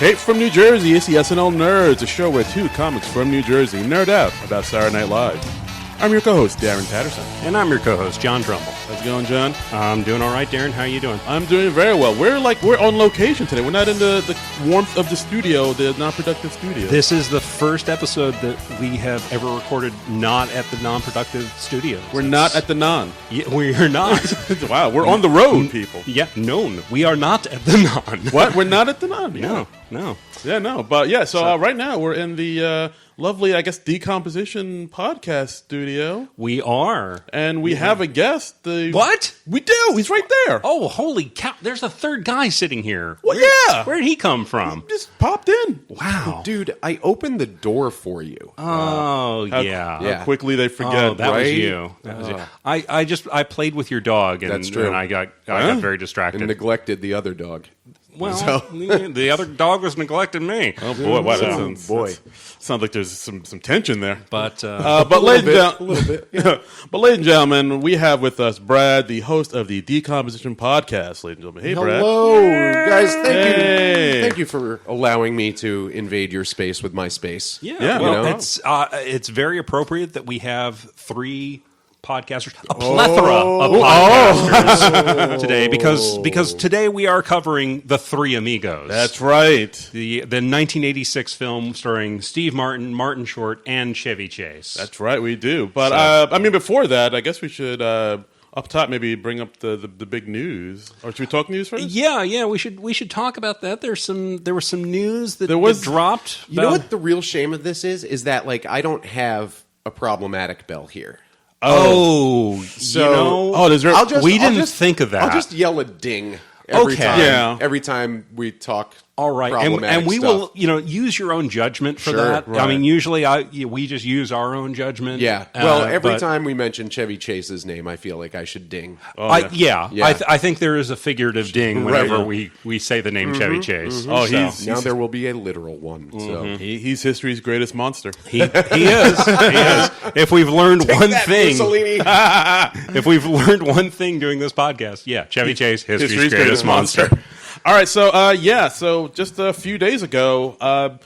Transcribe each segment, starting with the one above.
Straight from New Jersey, it's the SNL Nerds, a show where two comics from New Jersey nerd out about Saturday Night Live. I'm your co-host, Darren Patterson. And I'm your co-host, John Trumbull. How's it going, John? I'm doing all right, Darren. How are you doing? I'm doing very well. We're on location today. We're not in the warmth of the studio, the Non-Productive studio. This is the first episode that we have ever recorded not at the Non-Productive studio. We're not at the Non. Yeah, we're not. Wow, we're on the road, people. Yeah, known. We are not at the Non. What? We're not at the Non? No. Yeah, no. But yeah, so right now we're in the lovely, I guess, Decomposition podcast studio. We are. And we have a guest. What? We do. He's right there. Oh, holy cow. There's a third guy sitting here. Well, yeah. Where did he come from? He just popped in. Wow. Dude, I opened the door for you. Oh, How quickly they forget. Oh, that right? was you. That was you. I played with your dog, and, That's true. and I got very distracted. And neglected the other dog. Well, the other dog was neglecting me. Oh boy! Wow, boy. Sounds like there's some tension there. But ladies and gentlemen, we have with us Brad, the host of the Decomposition podcast. Ladies and gentlemen, hey Brad. Hello, guys. Hey. Thank you for allowing me to invade your space with my space. Yeah. Well, it's very appropriate that we have three podcasters, a plethora of podcasters today, because today we are covering The Three Amigos. That's right. The 1986 film starring Steve Martin, Martin Short, and Chevy Chase. That's right, we do. But before that, I guess we should up top maybe bring up the big news. Or should we talk news first? Yeah. We should talk about that. There was some news that dropped. You know what the real shame of this is that I don't have a problematic bell here. Oh, so we didn't think of that. I'll just yell a ding every time. Yeah. Every time we talk. All right, and we stuff. will, use your own judgment for Sure, that. right. I mean, usually we just use our own judgment. Yeah. Well, every time we mention Chevy Chase's name, I feel like I should ding. Yeah. I think there is a figurative ding whenever we say the name Chevy Chase. Mm-hmm. Oh, now there will be a literal one. So he's history's greatest monster. He is. If we've learned one thing, if we've learned one thing doing this podcast, Chevy Chase, history's greatest monster. All right, so just a few days ago,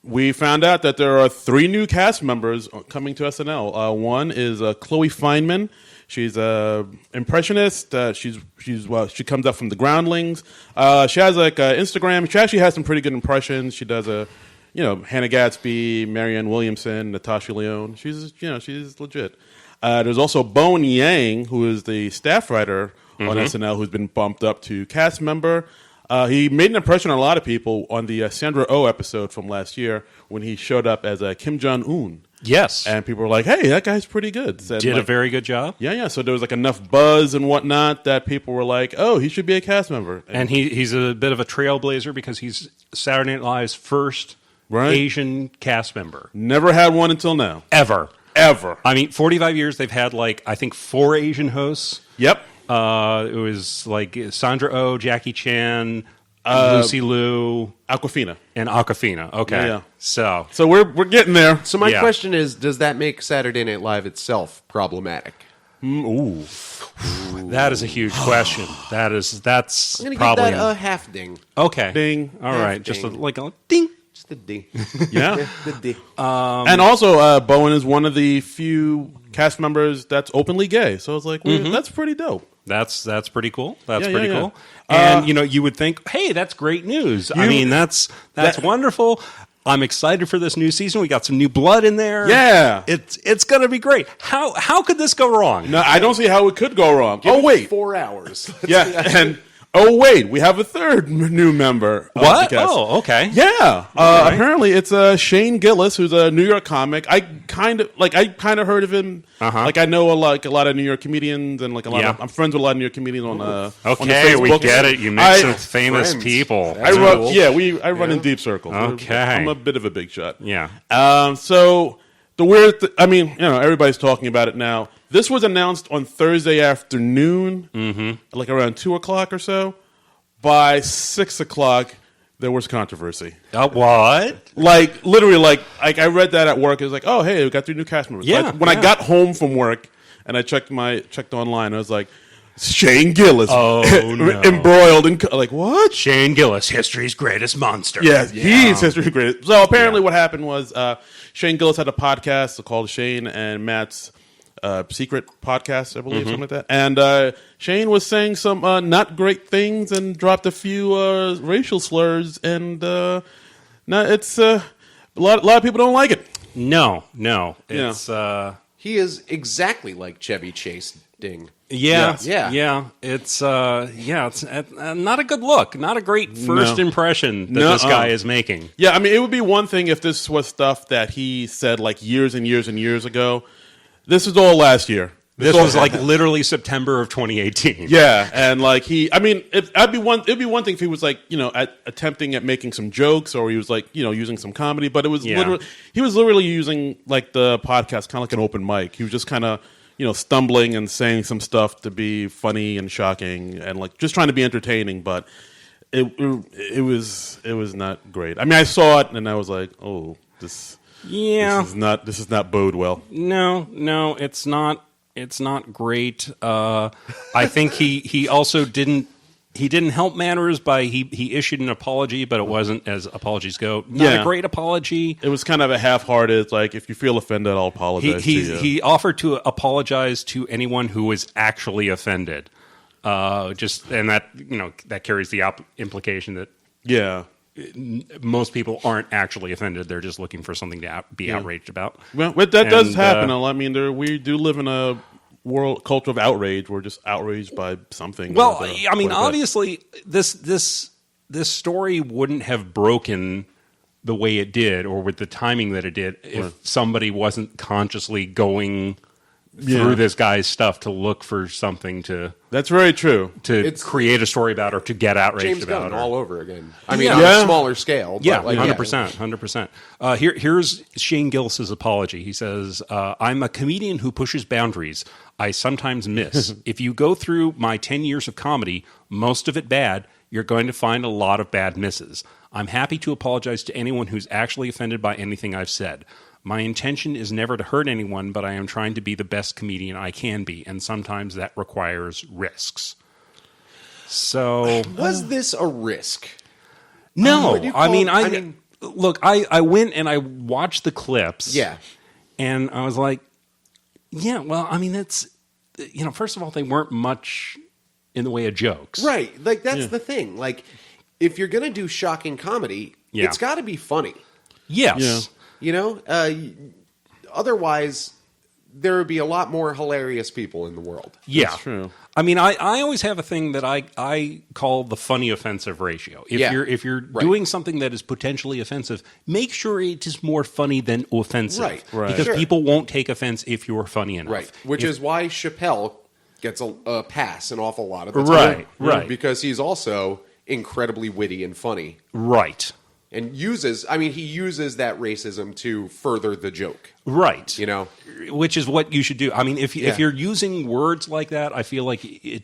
we found out that there are three new cast members coming to SNL. One is Chloe Fineman. She's an impressionist. She comes up from the Groundlings. She has Instagram. She actually has some pretty good impressions. She does Hannah Gadsby, Marianne Williamson, Natasha Lyonne. She's legit. There's also Bowen Yang, who is the staff writer on SNL, who's been bumped up to cast member. He made an impression on a lot of people on the Sandra Oh episode from last year when he showed up as Kim Jong-un. Yes. And people were like, hey, that guy's pretty good. Did a very good job. Yeah. So there was enough buzz and whatnot that people were like, oh, he should be a cast member. And he's a bit of a trailblazer because he's Saturday Night Live's first Asian cast member. Never had one until now. Ever. I mean, 45 years, they've had, I think, 4 Asian hosts. Yep. It was Sandra Oh, Jackie Chan, Lucy Liu, Awkwafina. and Awkwafina. Okay, Yeah. So we're getting there. So my question is, does that make Saturday Night Live itself problematic? Ooh. that is a huge question. That's I'm going to probably give that a half ding. okay. Ding. All Half right, just ding. a ding. Just a ding. Yeah. The ding. And also, Bowen is one of the few cast members that's openly gay. So it's that's pretty dope. That's pretty cool. That's Yeah, pretty yeah, cool. And you would think, hey, that's great news. I mean, that's wonderful. I'm excited for this new season. We got some new blood in there. Yeah. It's going to be great. How could this go wrong? No, I don't see how it could go wrong. Give Oh, it wait. 4 hours. Yeah. And wait, we have a third new member. Of What? the cast. Oh, okay. Yeah. right. Apparently, it's Shane Gillis, who's a New York comic. I kind of heard of him. I know a lot of New York comedians and I'm friends with a lot of New York comedians on on the Okay, we Facebook. get it. You met some famous friends. people. I run in deep circles. Okay. I'm a bit of a big shot. Yeah. So the weird, everybody's talking about it now. This was announced on Thursday afternoon, around 2:00 or so. By 6:00, there was controversy. What? Literally, I read that at work. It was oh, hey, we got 3 new cast members. Yeah, When I got home from work and I checked online, I was like, Shane Gillis. Oh, no. Embroiled in like what? Shane Gillis, history's greatest monster. Yeah, he's history's greatest. So apparently, what happened was Shane Gillis had a podcast called Shane and Matt's Secret Podcast, I believe, something like that. And Shane was saying some not great things and dropped a few racial slurs, and it's a lot of people don't like it. No, it's He is exactly like Chevy Chase Ding. yeah. It's not a good look, not a great first impression that this guy is making. Yeah, I mean, it would be one thing if this was stuff that he said like years and years and years ago. This is all last year. This was like literally September of 2018. Yeah, and like it'd be one thing if he was like, attempting at making some jokes, or he was like, using some comedy, but it was he was literally using like the podcast kind of like an open mic. He was just kind of, stumbling and saying some stuff to be funny and shocking and like just trying to be entertaining, but it was not great. I mean, I saw it and I was like, "Oh, this is not bode well." No, it's not. It's not great. I think he also didn't help matters by he issued an apology, but it wasn't, as apologies go, not a great apology. It was kind of a half-hearted, like, if you feel offended, I'll apologize to you. He offered to apologize to anyone who was actually offended. And that that carries the implication that most people aren't actually offended. They're just looking for something to be outraged about. Well, that does happen. I mean, we do live in a culture of outrage. We're just outraged by something. Well, I mean, obviously, this story wouldn't have broken the way it did, or with the timing that it did, if somebody wasn't consciously going through this guy's stuff to look for something to. That's very true. To create a story about, or to get outraged James about. Gunn all over again. I mean, on a smaller scale. But 100%. Here's Shane Gillis's apology. He says, "I'm a comedian who pushes boundaries. I sometimes miss. If you go through my 10 years of comedy, most of it bad, you're going to find a lot of bad misses. I'm happy to apologize to anyone who's actually offended by anything I've said. My intention is never to hurt anyone, but I am trying to be the best comedian I can be, and sometimes that requires risks." So, was this a risk? No, I mean, look, I went and I watched the clips. Yeah, and I was like, yeah, well, I mean, that's first of all, they weren't much in the way of jokes, right? Like that's the thing. Like, if you're gonna do shocking comedy, it's got to be funny. Yes. Otherwise, there would be a lot more hilarious people in the world. Yeah, that's true. I mean, I always have a thing that I call the funny offensive ratio. If you're doing something that is potentially offensive, make sure it is more funny than offensive, right? Because people won't take offense if you're funny enough, right? Which is why Chappelle gets a pass an awful lot of the time, right? Because he's also incredibly witty and funny, right? And he uses that racism to further the joke. Right. Which is what you should do. I mean, if you're using words like that, I feel like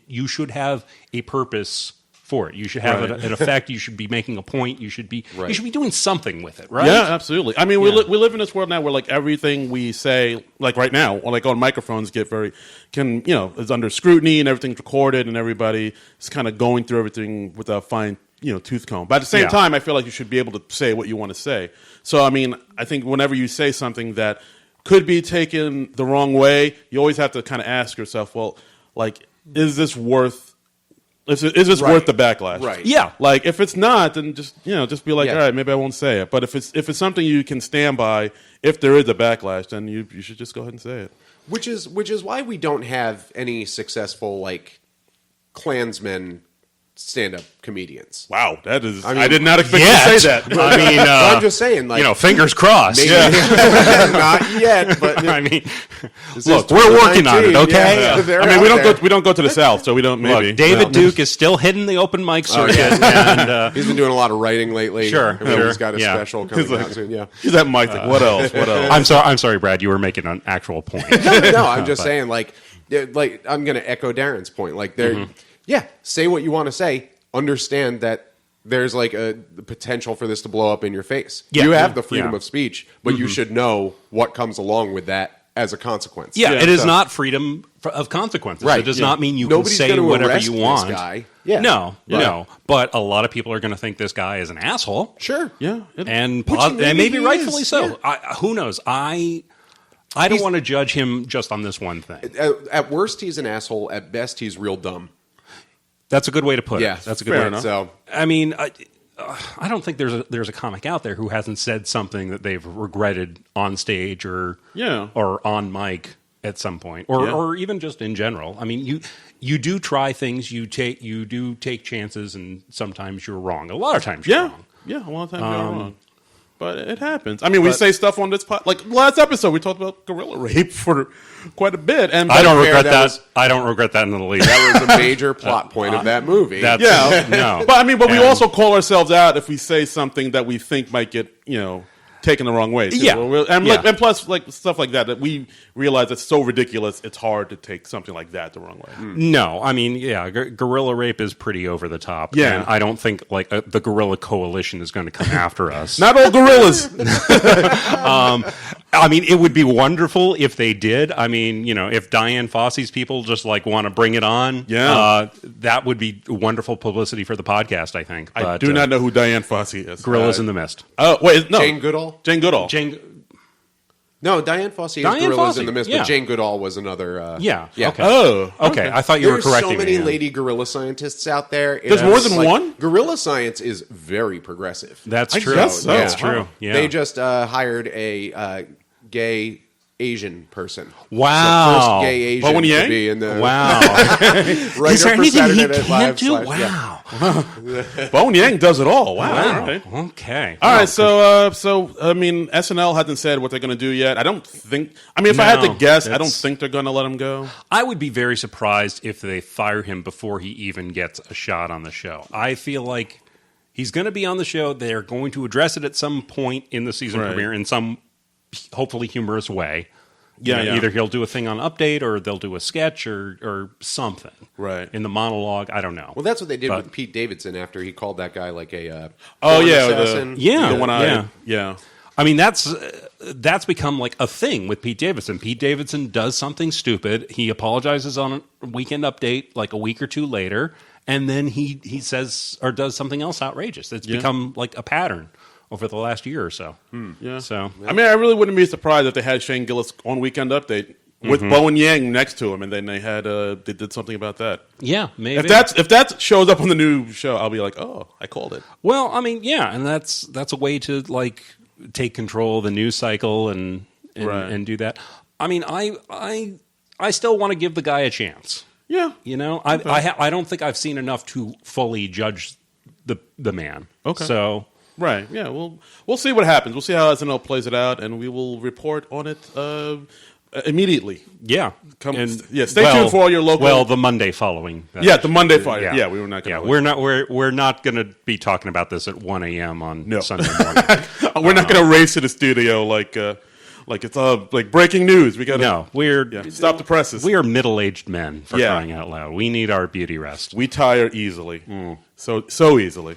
you should have a purpose for it. You should have an effect. You should be making a point. You should be doing something with it, right? Yeah, absolutely. I mean, we live in this world now where like everything we say, like right now, like on microphones, is under scrutiny and everything's recorded and everybody is kind of going through everything with a fine tooth comb. But at the same time, I feel like you should be able to say what you want to say. So, I mean, I think whenever you say something that could be taken the wrong way, you always have to kind of ask yourself, well, like, is this worth the backlash? Right. Yeah. Like, if it's not, then just be like, all right, maybe I won't say it. But if it's something you can stand by, if there is a backlash, then you should just go ahead and say it. Which is why we don't have any successful like Klansmen stand-up comedians. Wow, that is. I did not expect you to say that. I mean, I'm just saying, like, fingers crossed. Maybe, not yet, but I mean, look, we're working on it. Okay, I mean, we don't go to the South, so we don't. Maybe look, David Duke is still hitting the open mic circuit, and he's been doing a lot of writing lately. Sure, he's got a special coming out soon. Yeah, he's that mic. Like, what else? What else? I'm sorry, Brad. You were making an actual point. No, I'm just saying, like I'm going to echo Darren's point. Like, say what you want to say. Understand that there's like the potential for this to blow up in your face. You have the freedom of speech, but you should know what comes along with that as a consequence. Yeah, Yeah, it is so- not freedom of consequences. Right, It does yeah. not mean you Nobody's can say gonna whatever arrest you this want. guy. Yeah. No, Right. no. But a lot of people are going to think this guy is an asshole. Sure. Yeah. And maybe maybe he rightfully is, so. yeah. Who knows? I don't want to judge him just on this one thing. At worst, he's an asshole. At best, he's real dumb. That's a good way to put Yeah, it. That's a good fair way. enough. So I mean, I don't think there's a comic out there who hasn't said something that they've regretted on stage or on mic at some point, or even just in general. I mean, you do try things, you do take chances, and sometimes you're wrong. A lot of times you're wrong. Yeah, a lot of times you're wrong. But it happens. I mean, we say stuff on this like last episode, we talked about gorilla rape for quite a bit, and I don't regret that that. was- I don't regret that in the least. that was a major plot point of that movie. That's, Yeah, no. but I mean, but we And- also call ourselves out if we say something that we think might get taken the wrong way. Too. Yeah. And plus like stuff like that we realize it's so ridiculous, it's hard to take something like that the wrong way. No, I mean, yeah, gorilla rape is pretty over the top. Yeah. And I don't think like the Gorilla Coalition is going to come after us. Not all gorillas. I mean, it would be wonderful if they did. I mean, if Diane Fossey's people just like want to bring it on, that would be wonderful publicity for the podcast, I think. I But, do not know who Diane Fossey is. Gorillas in the Mist. Oh wait, no, Jane Goodall. Jane Goodall. No, Diane Fossey Diane is Gorillas Fossey, in the Mist, yeah. but Jane Goodall was another. Yeah. Okay. Oh, Okay. I thought you were There's correcting so many me. lady gorilla scientists out there. There's more than one? Gorilla science is very progressive. That's I true. guess so. That's Wow. true. Yeah. They just hired a gay Asian person. Wow. The first gay Asian Bowen to Yang? be in the Wow. writer Is there for anything Saturday he Night can't Live do? slash- yeah. Wow. Bone Yang does it all. Wow. Wow. Okay. Okay. All right, so I mean, SNL hasn't said what they're going to do yet. I don't think. I mean, if I had to No, guess, I don't it's- think they're going to let him go. I would be very surprised if they fire him before he even gets a shot on the show. I feel like he's going to be on the show. They're going to address it at some point in the season Right. premiere in some hopefully humorous way. Yeah. Either he'll do a thing on Update or they'll do a sketch or something. Right. In the monologue, I don't know. Well, that's what they did But- with Pete Davidson after he called that guy like a Oh porn yeah, assassin. Yeah. the one yeah. yeah. I mean, that's become like a thing with Pete Davidson. Pete Davidson does something stupid. He apologizes on a Weekend Update like a week or two later, and then he says or does something else outrageous. It's become like a pattern over the last year or so. Yeah. So I mean, I really wouldn't be surprised if they had Shane Gillis on Weekend Update with Bowen Yang next to him, and then they had they did something about that. yeah, maybe If that shows up on the new show, I'll be like, oh, I called it. Well, I mean, yeah, and that's a way to like take control of the news cycle and Right. and do that. I mean, I still want to give the guy a chance. Yeah. I don't think I've seen enough to fully judge the man. Okay. So Right. Yeah. We'll see what happens. We'll see how SNL plays it out, and we will report on it immediately. yeah, Stay tuned for all your local. Well, the Monday following. that. Yeah, the Monday fight. Yeah, we were not going. We're not going to be talking about this at 1 a.m. on Sunday morning. We're not going to race to the studio like it's like breaking news. We got to. No, we're Stop the presses. we are middle-aged men for Yeah. crying out loud. We need our beauty rest. We tire easily. So easily.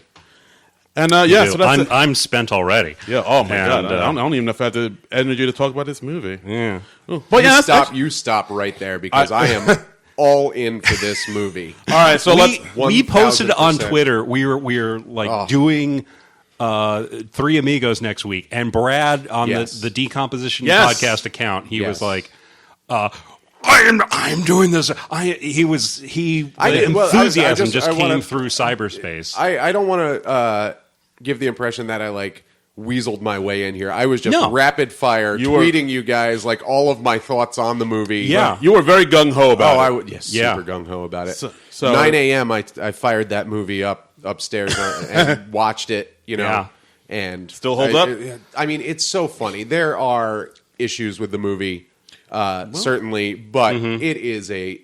And yeah, so that's it. I'm spent already. Yeah. Oh my And, god. I don't even know if I have the energy to talk about this movie. Yeah. Oh, but yeah, You stop right there because I am all in for this movie. all right. So let's. We posted on 1000%. Twitter. We were like doing 3 Amigos next week, and Brad on Yes. the Decomposition Yes. podcast account, he was Yes. like, I'm doing this. The enthusiasm just came through cyberspace. I don't want to give the impression that I like weaseled my way in here. I was just No. rapid fire You were- tweeting you guys like all of my thoughts on the movie. Yeah. You were very gung ho about Oh, it. I would yes, Yeah. super gung ho about it. So- 9 a.m. I fired that movie upstairs and watched it. Yeah. And Still hold up? I mean, it's so funny. There are issues with the movie, certainly, but it is a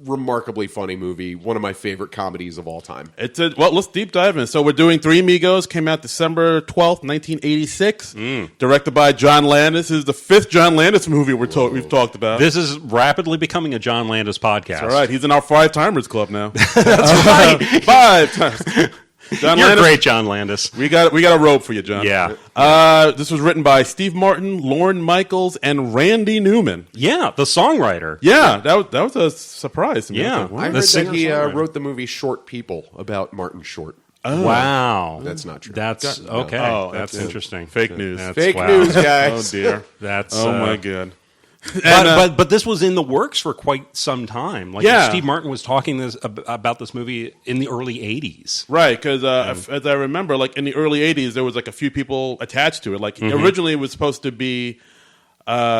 remarkably funny movie. One of my favorite comedies of all time. Well, let's deep dive in. So we're doing Three Amigos. Came out December 12th, 1986. Directed by John Landis. This is the fifth John Landis movie we've talked about. This is rapidly becoming a John Landis podcast. All right, he's in our Five Timers Club now. That's right. 5 times. John You're Landis, great, John Landis. We got a rope for you, John. Yeah. This was written by Steve Martin, Lorne Michaels, and Randy Newman. Yeah, the songwriter. Yeah, that was a surprise to me. Yeah. I was like, I what? heard The that he singer-songwriter. wrote the movie Short People about Martin Short. Wow. That's not true. That's okay. Oh, that's that's interesting. Fake news. That's, Fake wow. news, Oh guys. dear. That's Oh my god. But this was in the works for quite some time. Like Yeah. Steve Martin was talking about this movie in the early '80s. Right, because as I remember, like in the early '80s, there was like a few people attached to it. Like originally, it was supposed to be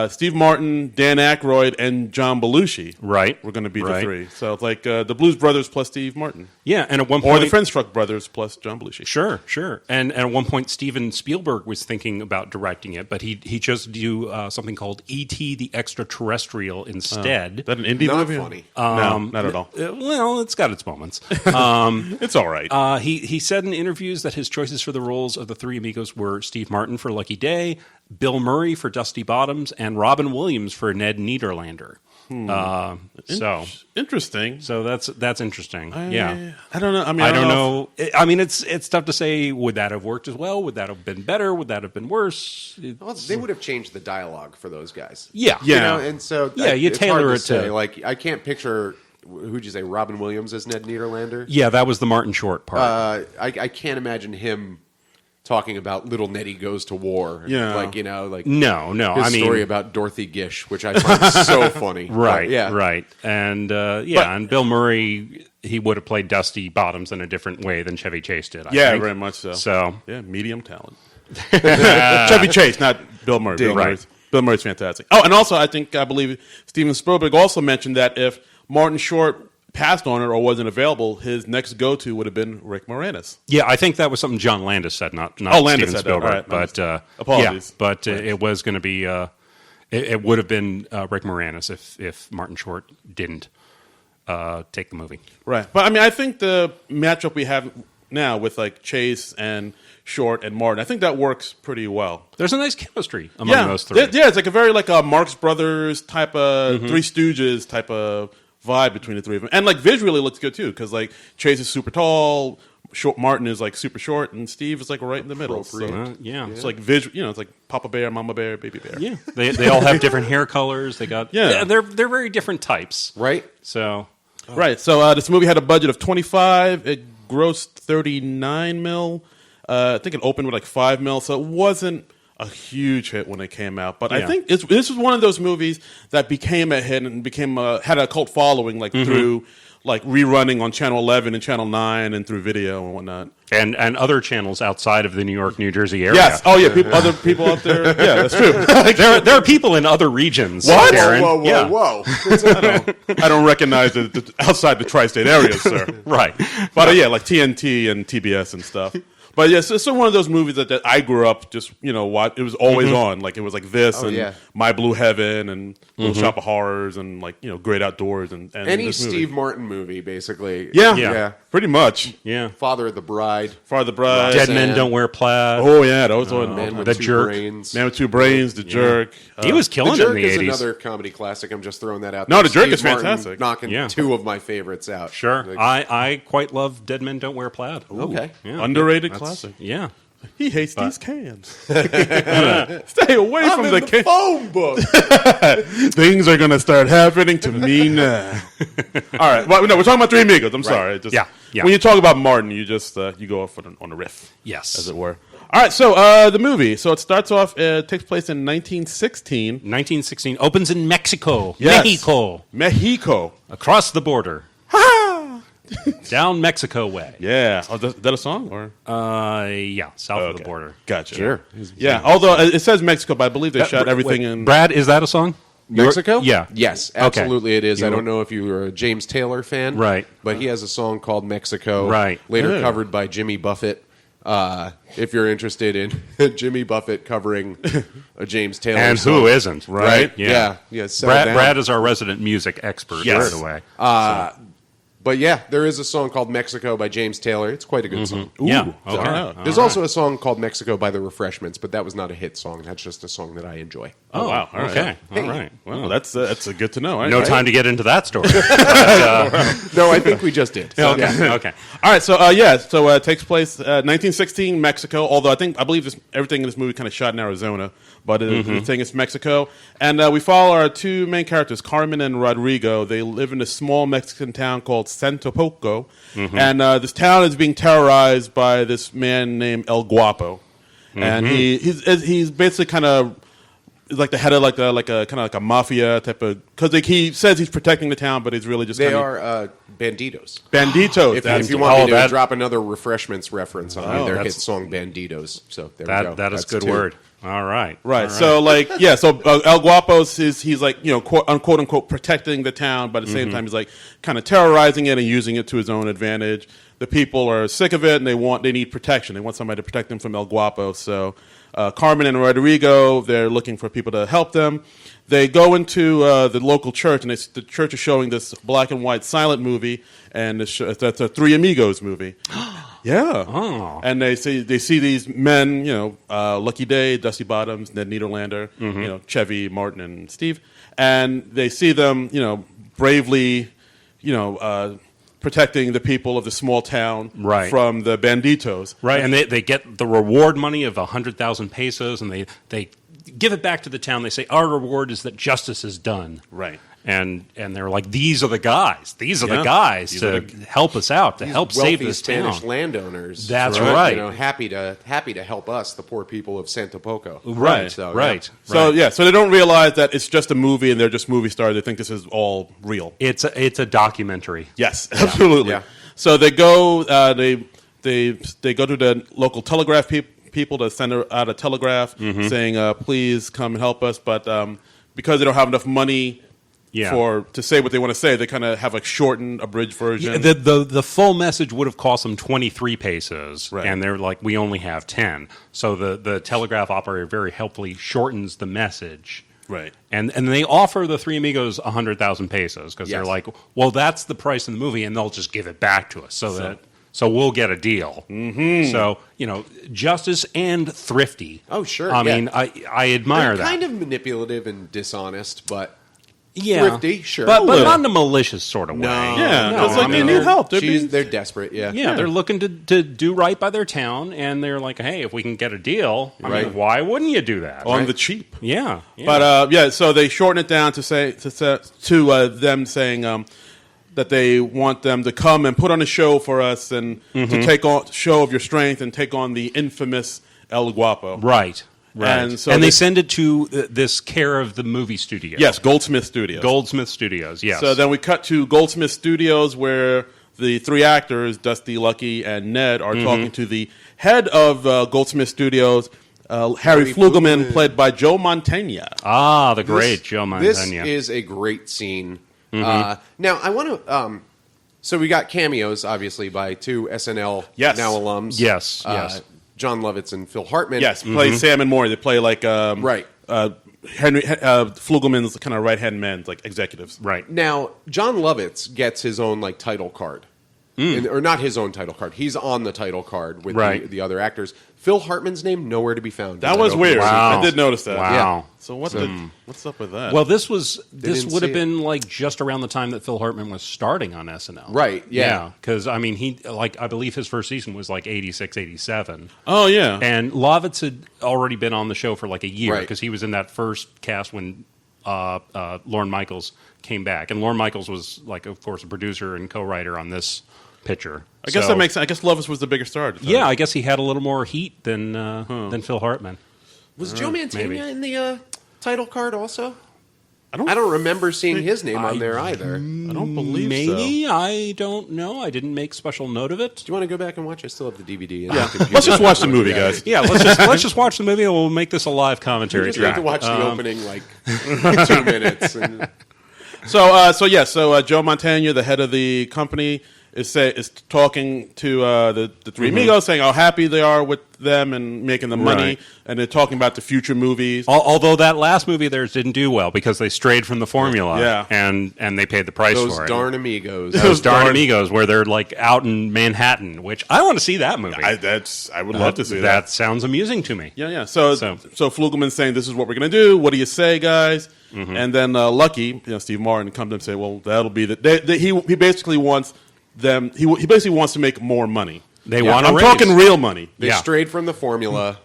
Steve Martin, Dan Aykroyd, and John Belushi. Right. We're going to be the Right. three. So it's like the Blues Brothers plus Steve Martin, Yeah, and at one or point, the Friendstruck Brothers plus John Belushi. Sure. And at one point, Steven Spielberg was thinking about directing it, but he chose to do something called E.T. the Extraterrestrial instead. Is that an indie Not movie? funny. No, not at all. Well, it's got its moments. It's all right. He said in interviews that his choices for the roles of the three amigos were Steve Martin for Lucky Day, Bill Murray for Dusty Bottoms, and Robin Williams for Ned Niederlander. Interesting. So that's interesting. Yeah. I don't know. I mean, I don't know. I mean, it's tough to say. Would that have worked as well? Would that have been better? Would that have been worse? Well, they would have changed the dialogue for those guys. Yeah. Yeah. You know, and so Yeah, you it's tailor hard it to say. to- Like, I can't picture. Who'd you say? Robin Williams as Ned Niederlander? Yeah, that was the Martin Short part. I can't imagine him talking about Little Nettie Goes to War. Yeah. Like, you know, like no. his I mean, story about Dorothy Gish, which I find so funny. right. But, yeah. Right. And and Bill Murray, he would have played Dusty Bottoms in a different way than Chevy Chase did. I Yeah, think. very much so. So Yeah, medium talent. Chevy Chase, not Bill Murray. Bill Murray's fantastic. Oh, and also, I believe Steven Spielberg also mentioned that if Martin Short passed on it or wasn't available, his next go-to would have been Rick Moranis. yeah, I think that was something John Landis said, not Landis Steven said that. Spielberg. All right. But Apologies. Yeah, but it was going to be. It would have been Rick Moranis if Martin Short didn't take the movie. Right. But, I mean, I think the matchup we have now with, like, Chase and Short and Martin, I think that works pretty well. There's a nice chemistry among those three. Yeah, it's like a very, like, a Marx Brothers type of, Three Stooges type of vibe between the three of them. And, like, visually it looks good, too, because, like, Chase is super tall, Martin is, like, super short, and Steve is, like, right in the middle. So Yeah. it's like visual, it's like Papa Bear, Mama Bear, Baby Bear. Yeah, they all have different hair colors. They got Yeah. they're very different types. Right? So Right. So this movie had a budget of 25. It grossed 39 mil. I think it opened with like 5 mil, so it wasn't a huge hit when it came out. But I Yeah. think this was one of those movies that became a hit and had a cult following, like through like rerunning on Channel 11 and Channel 9 and through video and whatnot. and other channels outside of the New York, New Jersey area. Yes. Oh yeah. Other people out there. Yeah, that's true. there are people in other regions. What? Darren. Whoa, Yeah. I don't recognize the outside the tri-state areas, sir. Right. But yeah, like TNT and TBS and stuff. But yes, it's one of those movies that I grew up just it was always on. Like it was like this and yeah. My Blue Heaven and Little Shop of Horrors and like Great Outdoors and Any this movie. Steve Martin movie, basically. Yeah, Yeah. pretty much. Yeah. Father of the Bride. Father of the Bride. Dead Roxanne. Men Don't Wear Plaid. Oh yeah, those were Man with The Two Jerk. Brains. Man with Two Brains, The Jerk. He was The killing it Jerk in the is 80s. another comedy classic. I'm just throwing that out No, there. The Jerk Steve is Martin fantastic. knocking Yeah. two of my favorites out. Sure. Like, I quite love Dead Men Don't Wear Plaid. Okay. Yeah. Underrated classic. Yeah. He hates these cans. Stay away I'm from in the the cans. phone book. Things are going to start happening to me now. All right. Well, no, we're talking about Three Amigos. I'm sorry. Just, Yeah, yeah. When you talk about Martin, you just you go off on a riff, Yes. as it were. All right. So the movie. So it starts off. It takes place in 1916. 1916 opens in Mexico. Yes. Mexico. Across the border. Down Mexico way. Yeah. Oh, is that a song or? Yeah, south of the Okay. border. Gotcha. Sure. Yeah. Although it says Mexico, but I believe they shot everything in. Brad, is that a song? Mexico? Yeah. Yes, absolutely it is. You I were- don't know if you were a James Taylor fan. Right. But he has a song called Mexico. Right. Later Yeah. covered by Jimmy Buffett. If you're interested in Jimmy Buffett covering a James Taylor And song. who isn't, right? Yeah. Yeah. settle Brad, down. Brad is our resident music expert Yes. right away. But yeah, there is a song called Mexico by James Taylor. It's quite a good song. Yeah. Ooh, Okay. There's also a song called Mexico by the Refreshments, but that was not a hit song. That's just a song that I enjoy. Oh, wow. All right. Okay. All right. Well, that's a good to know. All right. No time to get into that story. No, I think we just did. So, Okay. Okay. All right, so it takes place 1916 Mexico. Although I believe everything in this movie kind of shot in Arizona, but the thing is Mexico. And we follow our two main characters, Carmen and Rodrigo. They live in a small Mexican town called Santopoco, and this town is being terrorized by this man named El Guapo, and he's basically kind of like the head of like a kind of like a mafia type of, because he says he's protecting the town, but he's really just they kinda, are banditos. Banditos. If you want me to drop another Refreshments reference on you, their hit song Banditos. So there we go. That is That's good two. word. All right. Right. So El Guapo's he's like, quote unquote protecting the town, but at the same time he's like kind of terrorizing it and using it to his own advantage. The people are sick of it and they need protection. They want somebody to protect them from El Guapo. So Carmen and Rodrigo, they're looking for people to help them. They go into the local church, and the church is showing this black and white silent movie, and that's a Three Amigos movie. Yeah. Oh. And they see these men, Lucky Day, Dusty Bottoms, Ned Niederlander, Chevy, Martin, and Steve, and they see them, bravely, protecting the people of the small town from the banditos. Right, and they get the reward money of 100,000 pesos, and they give it back to the town. They say, our reward is that justice is done. Right. And they're like, these are the guys. These are the guys to help us out, to help save this Spanish town. landowners. That's right. Happy to help us, the poor people of Santopoco. Right. So, right. So so they don't realize that it's just a movie and they're just movie stars. They think this is all real. It's a documentary. Yes, absolutely. Yeah. So they go. They go to the local telegraph people to send out a telegraph saying, "Please come and help us." But because they don't have enough money to say what they want to say, they kind of have a shortened, abridged version. Yeah, the full message would have cost them 23 pesos, Right. and they're like, we only have 10. So the telegraph operator very helpfully shortens the message. Right. And they offer the Three Amigos 100,000 pesos because they're like, well, that's the price in the movie, and they'll just give it back to us. So we'll get a deal. Mm-hmm. So, justice and thrifty. Oh, sure. I mean, I admire They're that. kind of manipulative and dishonest, but thrifty, sure. But not in a malicious sort of way. Yeah, it's like they need they're- help. They're desperate, Yeah, they're looking to do right by their town, and they're like, hey, if we can get a deal, I Right. mean, why wouldn't you do that? on the cheap. Yeah. But so they shorten it down to them saying that they want them to come and put on a show for us and to take on show of your strength and take on the infamous El Guapo. Right. And so they send it to this care of the movie studio. Yes, Goldsmith Studios. Goldsmith Studios, yes. So then we cut to Goldsmith Studios where the three actors, Dusty, Lucky, and Ned, are talking to the head of Goldsmith Studios, Harry Flugelman, played by Joe Mantegna. Ah, the great Joe Mantegna. This is a great scene. Now, I want to... so we got cameos, obviously, by two SNL now alums. Yes, yes. John Lovitz and Phil Hartman. Yes, play Sam and Maury. They play like Right. Henry Flugelman's kind of right-hand men, like executives. Right. Now, John Lovitz gets his own title card. Or not his own title card. He's on the title card with the other actors. Phil Hartman's name nowhere to be found. That was weird. Wow. I did notice that. Wow. Yeah. So what's up with that? Well, this would didn't have see been just around the time that Phil Hartman was starting on SNL. Right, yeah. Because, I mean, he I bebelieve his first season was 86, 87. Oh, yeah. And Lovitz had already been on the show for a year Right. because he was in that first cast when Lorne Michaels came back. And Lorne Michaels was, of course, a producer and co-writer on this picture. I guess that makes sense. I guess Lovitz was the bigger star at the time. Yeah, I guess he had a little more heat than Phil Hartman. Was Joe Mantegna maybe. in the title card also? I don't remember seeing his name on there either. Do I don't believe Maybe. I don't know. I didn't make special note of it. you want to go back and watch? I still have the DVD. Yeah. Let's just watch the movie, guys. Yeah, let's just watch the movie and we'll make this a live commentary You just track. have to watch the opening 2 minutes. And, So Joe Mantegna, the head of the company, is talking to the three amigos, saying how happy they are with them and making the money, Right. and they're talking about the future movies. Although that last movie of theirs didn't do well because they strayed from the formula, Yeah. and they paid the price Those for it. darn amigos. Those darn Amigos, where they're like out in Manhattan, which I want to see that movie. I would love to see that. That sounds amusing to me. Yeah. So Flugelman's saying, "This is what we're going to do. What do you say, guys?" And then Lucky, Steve Martin, comes and say, "Well, that'll be he basically wants them. He basically wants to make more money. They want a I'm raise. talking real money. They Yeah. strayed from the formula.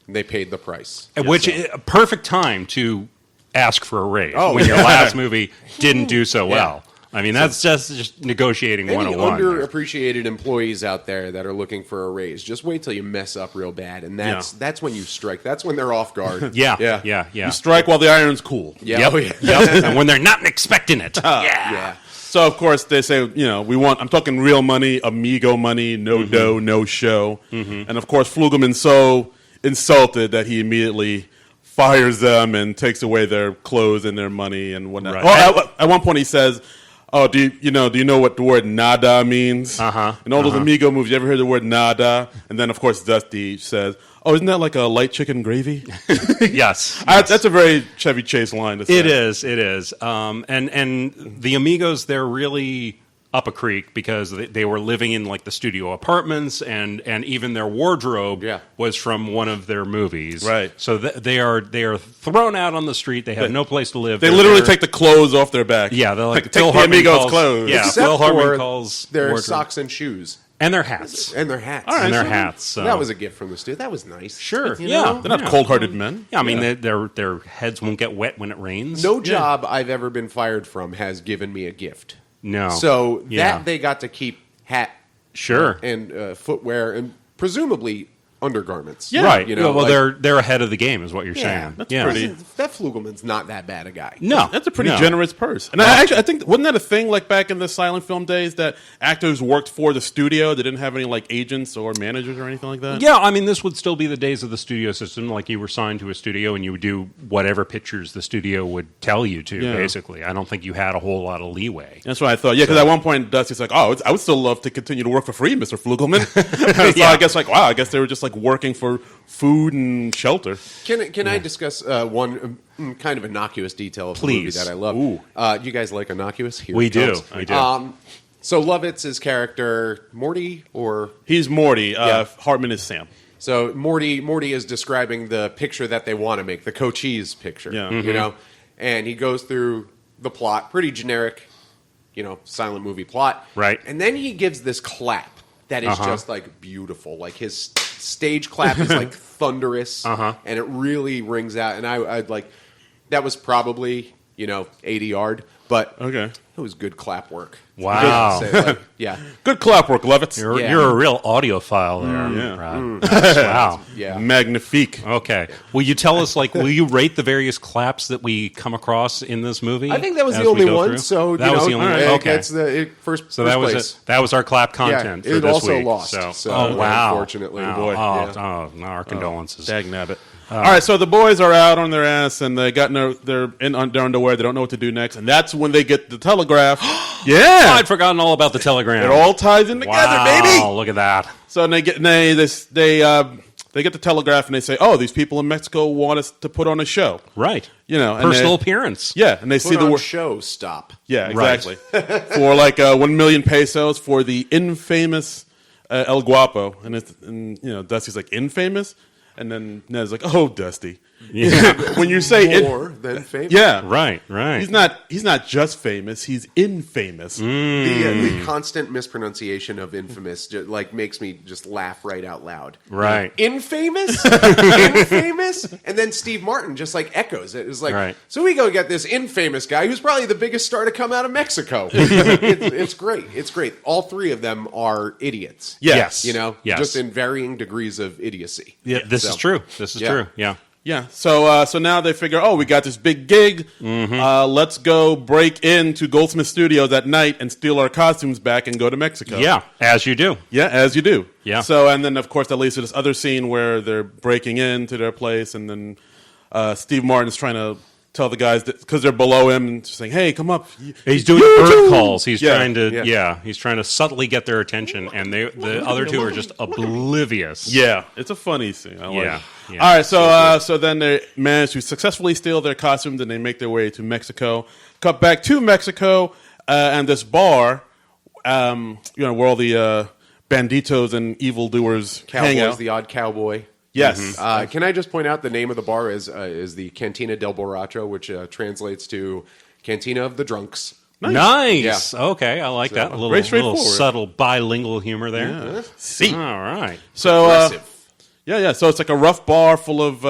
And they paid the price. Which is a perfect time to ask for a raise Oh, when your yeah. last movie didn't do so well. I mean, that's just negotiating Any 101. underappreciated employees out there that are looking for a raise, just wait till you mess up real bad, and that's when you strike. That's when they're off guard. Yeah. You strike while the iron's cool." Yeah. Yep. Oh, yeah. Yep. And when they're not expecting it. Yeah. So of course they say, we want. I'm talking real money, amigo money, no dough, no show. And of course Flugelman's so insulted that he immediately fires them and takes away their clothes and their money and whatnot. Right. Oh, at one point he says, "Oh, do you know what the word nada means?" In all those amigo movies, you ever heard the word nada? And then of course Dusty says, "Oh, isn't that like a light chicken gravy?" Yes. That's a very Chevy Chase line to say. It is. And the Amigos, they're really up a creek because they were living in like the studio apartments, and even their wardrobe was from one of their movies. Right. So they are thrown out on the street. They have no place to live. They They're literally there. take the clothes off their back. Yeah, they're like take Phil the Hartman amigos' calls- clothes. Yeah, Except Phil Hartman for calls their wardrobe. socks and shoes. And their hats. And their hats. And their hats. So. That was a gift from the studio. That was nice. Sure. You Yeah. know? They're not cold-hearted men. Yeah, I mean, their heads won't get wet when it rains. No job I've ever been fired from has given me a gift. No. So Yeah. that they got to keep hat Sure. and footwear and presumably undergarments. Yeah. Right. You know, well, like- they're ahead of the game, is what you're Yeah, saying. that's yeah. pretty- That Flugelman's not that bad a guy. No, That's a pretty no. generous purse. And I think, wasn't that a thing like back in the silent film days that actors worked for the studio? They didn't have any like agents or managers or anything like that? Yeah, I mean, this would still be the days of the studio system. Like you were signed to a studio and you would do whatever pictures the studio would tell you to, Yeah. basically. I don't think you had a whole lot of leeway. That's what I thought. Yeah, because at one point Dusty's like, "Oh, I would still love to continue to work for free, Mr. Flugelman." So Yeah. I guess I guess they were just like working for food and shelter. Can I discuss one kind of innocuous detail of the movie Please. that I love? Ooh. You guys like innocuous? Here We it do. comes. We do. So Lovitz's character, Morty, or He's Morty. Yeah. Hartman is Sam. so Morty is describing the picture that they want to make, the Cochise picture. Yeah. You know, and he goes through the plot, pretty generic, silent movie plot. Right. And then he gives this clap that is just like beautiful. Like his stage clap is like thunderous, and it really rings out. And I'd like that was probably 80 yard, but Okay. it was good clap work. Wow. Yeah. Good clap work, Lovitz. You're a real audiophile there. Yeah. Rob. Wow. Yeah. Magnifique. Okay. Will you tell us, will you rate the various claps that we come across in this movie? I think that was as the we only go one. through? So that was the only one. it Okay. gets the first. So that was place. it. That was our clap content Yeah, for it this also week. lost, Oh wow! unfortunately. Wow. Boy. Oh, our condolences. Dagnabbit. All right, so the boys are out on their ass, and they're in their underwear. They don't know what to do next, and that's when they get the telegraph. Yeah, I'd forgotten all about the telegram. it all ties in together, wow, baby. Look at that. So they get the telegraph, and they say, "Oh, these people in Mexico want us to put on a show." Right. And Personal they, appearance. yeah, and they see Put the on word. show stop. Yeah, Right. exactly. For like 1 million pesos for the infamous El Guapo, and Dusty's like infamous, and then Ned's like, "Oh, Dusty." Yeah. When you say More than famous. yeah, Right. he's not just famous; he's infamous. The constant mispronunciation of infamous makes me just laugh right out loud. Right. Infamous? Infamous? And then Steve Martin just echoes it. It's like, Right. so we go get this infamous guy who's probably the biggest star to come out of Mexico. It's great. It's great. All three of them are idiots. Yes. Yes. Just in varying degrees of idiocy. Yeah, this is true. This is Yeah. true. Yeah. Yeah. So now they figure, oh, we got this big gig. Let's go break into Goldsmith Studios at night and steal our costumes back and go to Mexico. Yeah, as you do. Yeah, as you do. Yeah. So, and then, of course, that leads to this other scene where they're breaking into their place, and then Steve Martin's trying to tell the guys because they're below him and just saying, "Hey, come up." He's doing bird calls. He's trying to, yeah. he's trying to subtly get their attention, and the other two are just oblivious. Yeah, it's a funny scene. I like Yeah, it. yeah. All right, so then they manage to successfully steal their costumes, and they make their way to Mexico. Cut back to Mexico, and this bar, where all the banditos and evildoers hang Cowboys, out. the odd cowboy. Yes. Can I just point out the name of the bar is the Cantina del Borracho, which translates to Cantina of the Drunks. Nice. Okay, I like that. A very little straightforward. subtle bilingual humor there. Yeah. See. All right. So, Aggressive. yeah. So it's like a rough bar full of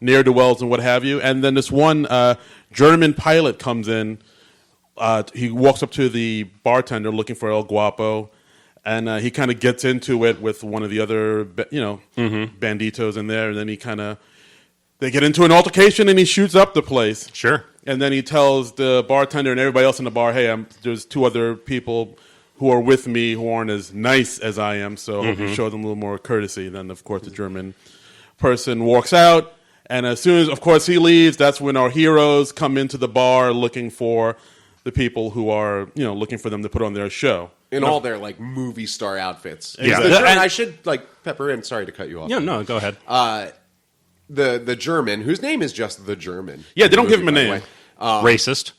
ne'er-do-wells and what have you. And then this one German pilot comes in. He walks up to the bartender looking for El Guapo, and he kind of gets into it with one of the other, banditos in there. And then they get into an altercation, and he shoots up the place. Sure. And then he tells the bartender and everybody else in the bar, "Hey, there's two other people who are with me who aren't as nice as I am, so I hope you show them a little more courtesy." Then, of course, the German person walks out, and as soon as, of course, he leaves, that's when our heroes come into the bar looking for the people who are, looking for them to put on their show. In all their like movie star outfits. Yeah. I should pepper in. Sorry to cut you off. Yeah, no, go ahead. The German, whose name is just the German. Yeah, they don't give him a by the name. way. Racist.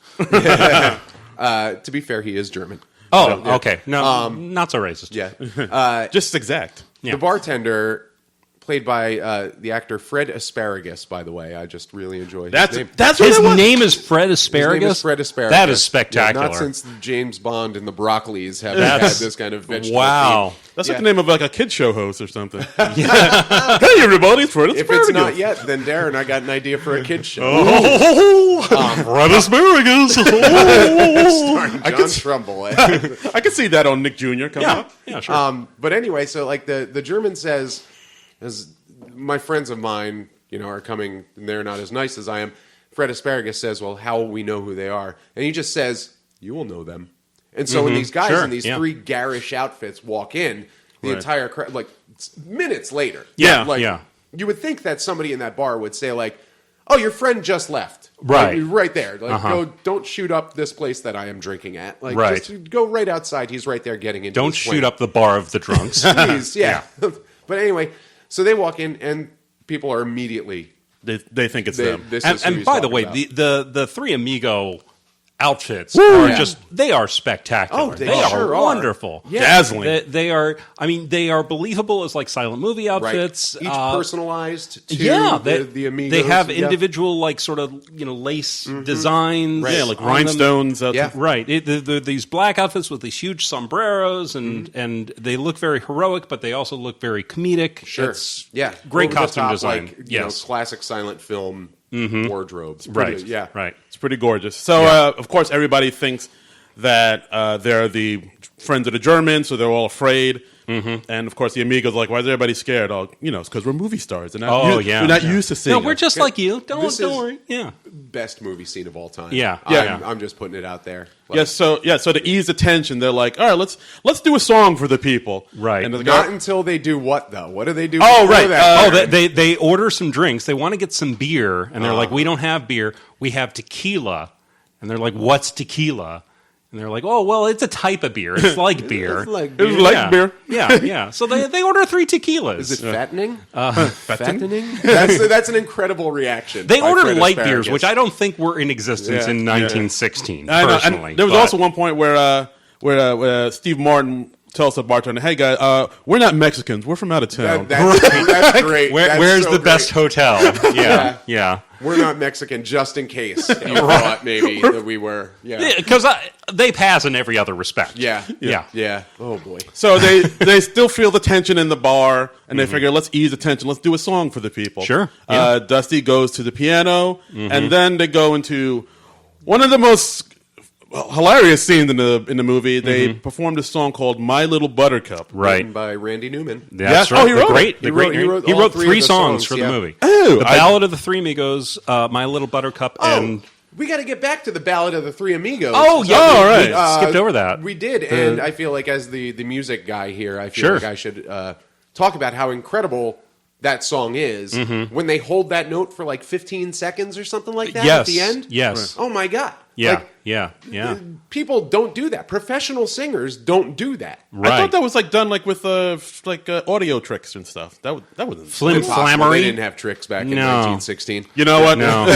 To be fair, he is German. Oh, okay. No, not so racist. Yeah. Just exact. Yeah. The bartender, played by the actor Fred Asparagus, by the way. I just really enjoy his name. That's what His it was. name is Fred Asparagus? His name is Fred Asparagus. That is spectacular. Yeah, not since James Bond and the Broccoli's have That's- had this kind of vegetable Wow. theme. That's Yeah. like the name of like a kid show host or something. Hey, everybody, it's Fred If it's Asparagus. not yet, then Darren, I got an idea for a kid's show. Fred Asparagus. Starring John Trumbull. I could see that on Nick Jr. coming Yeah, up. yeah, sure. But anyway, so like the German says, as my friends of mine, are coming, and they're not as nice as I am. Fred Asparagus says, "Well, how will we know who they are?" And he just says, "You will know them." And so when these guys Sure, in these yeah. three garish outfits walk in, the Right. entire crowd, like minutes later, Yeah, like yeah. you would think that somebody in that bar would say, like, "Oh, your friend just left." Right. Like, right there. Like, go, don't shoot up this place that I am drinking at. Like, Right. just go right outside. He's right there getting into Don't his shoot plane. up the bar of the drunks. Please, yeah. But anyway, so they walk in, and people are immediately. They think it's them. This is who And he's by the talking way, about. the three Amigo outfits are Yeah. they are spectacular. Oh, they are sure are. wonderful. Yeah. Dazzling. They are. I mean, they are believable as like silent movie outfits. Each personalized to Yeah, the Amigos. they have yeah. individual like sort of lace designs. Yeah, like on them. rhinestones. Yeah. Right. These black outfits with these huge sombreros, and they look very heroic, but they also look very comedic. Sure. It's Yeah. great Over the costume top, design. Like, Yes. classic silent film wardrobes. Right. Pretty- Yeah. Right. It's pretty gorgeous. So, of course, everybody thinks that they're the friends of the Germans, so they're all afraid. And, of course, the Amigos are like, why is everybody scared? Oh, it's because we're movie stars. And Oh, we're not used to seeing No, we're it. just like you. Don't This is- worry. Yeah. Best movie scene of all time. Yeah. I'm just putting it out there. Like, Yes, so to ease the tension, they're like, all right, let's do a song for the people. Right. And the Not guy, until they do what, though? What do they do? Oh, before right. that? They order some drinks. They want to get some beer, and they're like, "We don't have beer. We have tequila." And they're like, "What's tequila?" And they're like, "Oh, well, it's a type of beer. It's like beer." It's like it was beer. like yeah. beer. Yeah. So they order 3 tequilas. Is it fattening? Fattening? That's an incredible reaction. They by ordered Fred light Asparagus. beers, which I don't think were in existence Yeah. in 1916. I know. Personally, And there was but- also one point where Steve Martin tells the bartender, "Hey guys, we're not Mexicans. We're from out of town." That's great. That's Where's so the best great. hotel? Yeah. We're not Mexican, just in case you thought maybe that we were. Yeah. Because they pass in every other respect. Yeah. Yeah. Yeah. Oh, boy. So they still feel the tension in the bar, and they figure, let's ease the tension. Let's do a song for the people. Sure, Dusty goes to the piano, and then they go into one of the most hilarious scenes in the movie. They performed a song called "My Little Buttercup." Right. Written by Randy Newman. That's Yeah. right. Oh, he wrote it. He wrote He wrote all three 3 of the songs songs, for yeah. the movie. Oh, The Ballad of the Three Amigos, My Little Buttercup, and We got to get back to the Ballad of the Three Amigos. Oh, yeah. all right. We skipped over that. We did, and I feel like as the music guy here, I feel Sure. like I should talk about how incredible that song is, when they hold that note for like 15 seconds or something like that Yes. at the end. Yes. Oh my God. Yeah. Like, Yeah. people don't do that. Professional singers don't do that. Right. I thought that was like done like with audio tricks and stuff. That wasn't Flim Impossible. They Flammery. didn't have tricks back in No. 1916. You know what? No.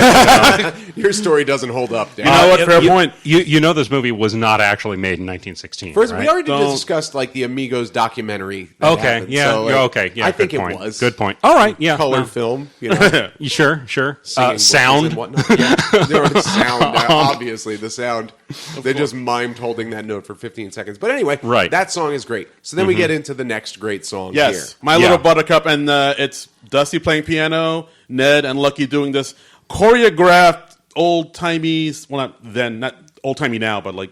Your story doesn't hold up, Dan. You know what? Fair point. You know this movie was not actually made in 1916. First, right? we already Don't- discussed like the Amigos documentary. That Okay. happened. Yeah. So, like, okay. Yeah. I good think point. it was Good point. All right. Yeah. color well, film. You know, Sure. singing Sound. and whatnot. Yeah. There was sound. Obviously, the sound. They just mimed holding that note for 15 seconds. But anyway, Right. that song is great. So then we get into the next great song Yes, here. My Yeah. Little Buttercup, and it's Dusty playing piano, Ned and Lucky doing this choreographed old timey. Well, not old timey now, but like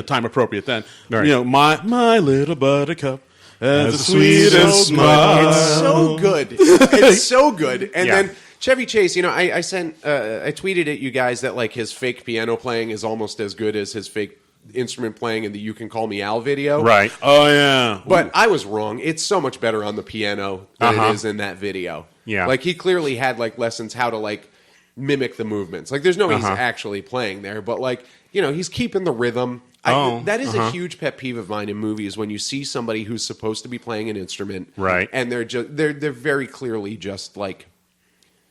time appropriate then. Right. You know, my little buttercup has the the sweetest sweetest smile. smile. It's so good. It's so good. And Yeah. then Chevy Chase, I tweeted at you guys that like his fake piano playing is almost as good as his fake instrument playing in the "You Can Call Me Al" video. Right. Oh yeah, But I was wrong. It's so much better on the piano than it is in that video. Yeah. Like he clearly had like lessons how to like mimic the movements. Like there's no way he's actually playing there, but like, he's keeping the rhythm. That is a huge pet peeve of mine in movies when you see somebody who's supposed to be playing an instrument, Right. And they're very clearly just like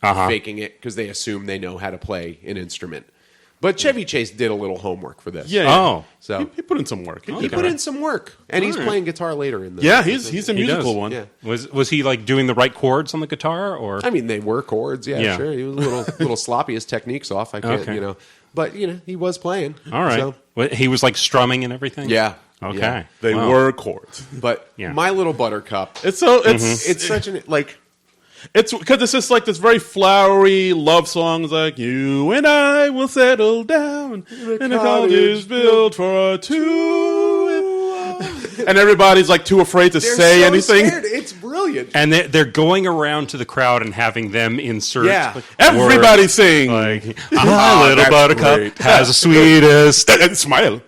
faking it because they assume they know how to play an instrument. But Chevy Chase did a little homework for this. yeah. Oh. So he put in some work. he put in some work, and he's playing guitar later in the. Yeah, he's a He musical does. one. Yeah. Was he like doing the right chords on the guitar or? I mean, they were chords. Yeah, Yeah. sure. He was a little sloppy. His technique's off. I can't, Okay. But he was playing. All right. So, He was like strumming and everything. yeah. Okay. Yeah. They Wow. were chords. But Yeah. My Little Buttercup. It's so It's such an like. It's because it's just like this very flowery love songs, like "You and I will settle down in a cottage built for two," and everybody's like too afraid to They're say so anything. scared. It's brilliant. And they're going around to the crowd and having them insert. Yeah. Everybody words sing like my little that's buttercup great. has the sweetest. and smile,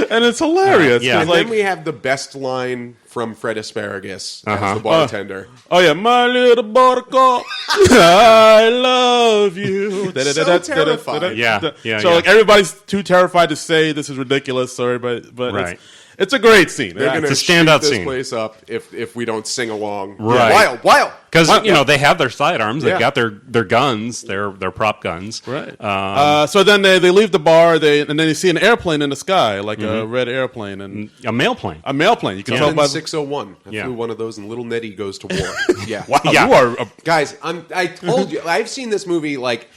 and it's hilarious. Yeah. And It's like, then we have the best line from Fred Asparagus as the bartender. oh yeah, my little buttercup, I love you. So terrifying. Yeah. So like everybody's too terrified to say this is ridiculous. Sorry, but Right. it's a great scene. They're going It's to a shoot standout this scene. place up if we don't sing along. Right. Wild. Because they have their sidearms, they've Yeah. got their guns, their prop guns. Right. So then they leave the bar, and then they see an airplane in the sky, like a red airplane, and A mail plane. a mail plane. You can tell Then by 601. I Yeah. flew one of those, and little Nettie goes to war. Yeah. wow, Yeah. you are. Guys, I told you. I've seen this movie like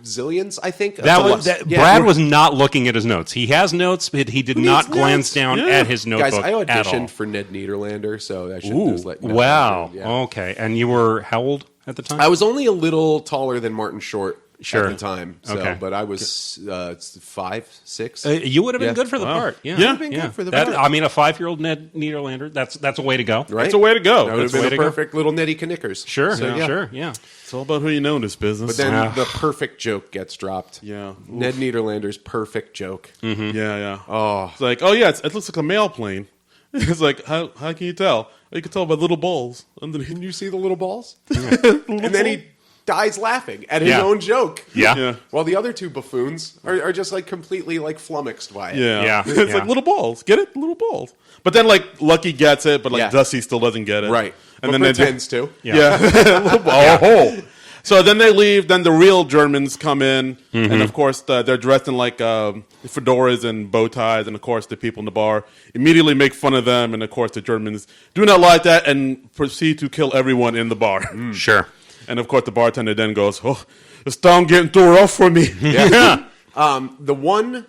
zillions, I think. Brad was not looking at his notes. He has notes, but he did not needs glance notes? down Yeah. at his notebook Guys, I at all. auditioned for Ned Niederlander, so that should Ooh. just let you know. Wow. Yeah. Okay. And you were how old at the time? I was only a little taller than Martin Short Sure. at the time, so Okay. but I was 5, 6. You would have been Yeah. good for the Wow. part. Yeah. Yeah. Been good for the That- part. I mean, a 5-year-old Ned Niederlander. That's a way to go. Right? It's a way to go. That would It's have way been to a go. perfect little Nettie Knickers. Sure. So, yeah. Sure. Yeah. It's all about who you know in this business. But then Yeah. the perfect joke gets dropped. yeah, Ned Niederlander's perfect joke. yeah. Oh, It's like, oh yeah, it looks like a mail plane. It's like, how can you tell? You can tell by little balls underneath. can you see the little balls? And then he dies laughing at his Yeah. own joke. Yeah. Yeah. While the other two buffoons are just like completely like flummoxed by it. Yeah, Yeah, it's yeah. like little balls. Get it, little balls. But then like Lucky gets it, but like Yeah. Dusty still doesn't get it. Right. And But then they pretends to. Yeah, little ball. Oh. So then they leave. Then the real Germans come in, and of course they're dressed in like fedoras and bow ties, and of course the people in the bar immediately make fun of them, and of course the Germans do not like that and proceed to kill everyone in the bar. Sure. And of course the bartender then goes, "Oh, it's down getting too rough for me." Yeah. The one,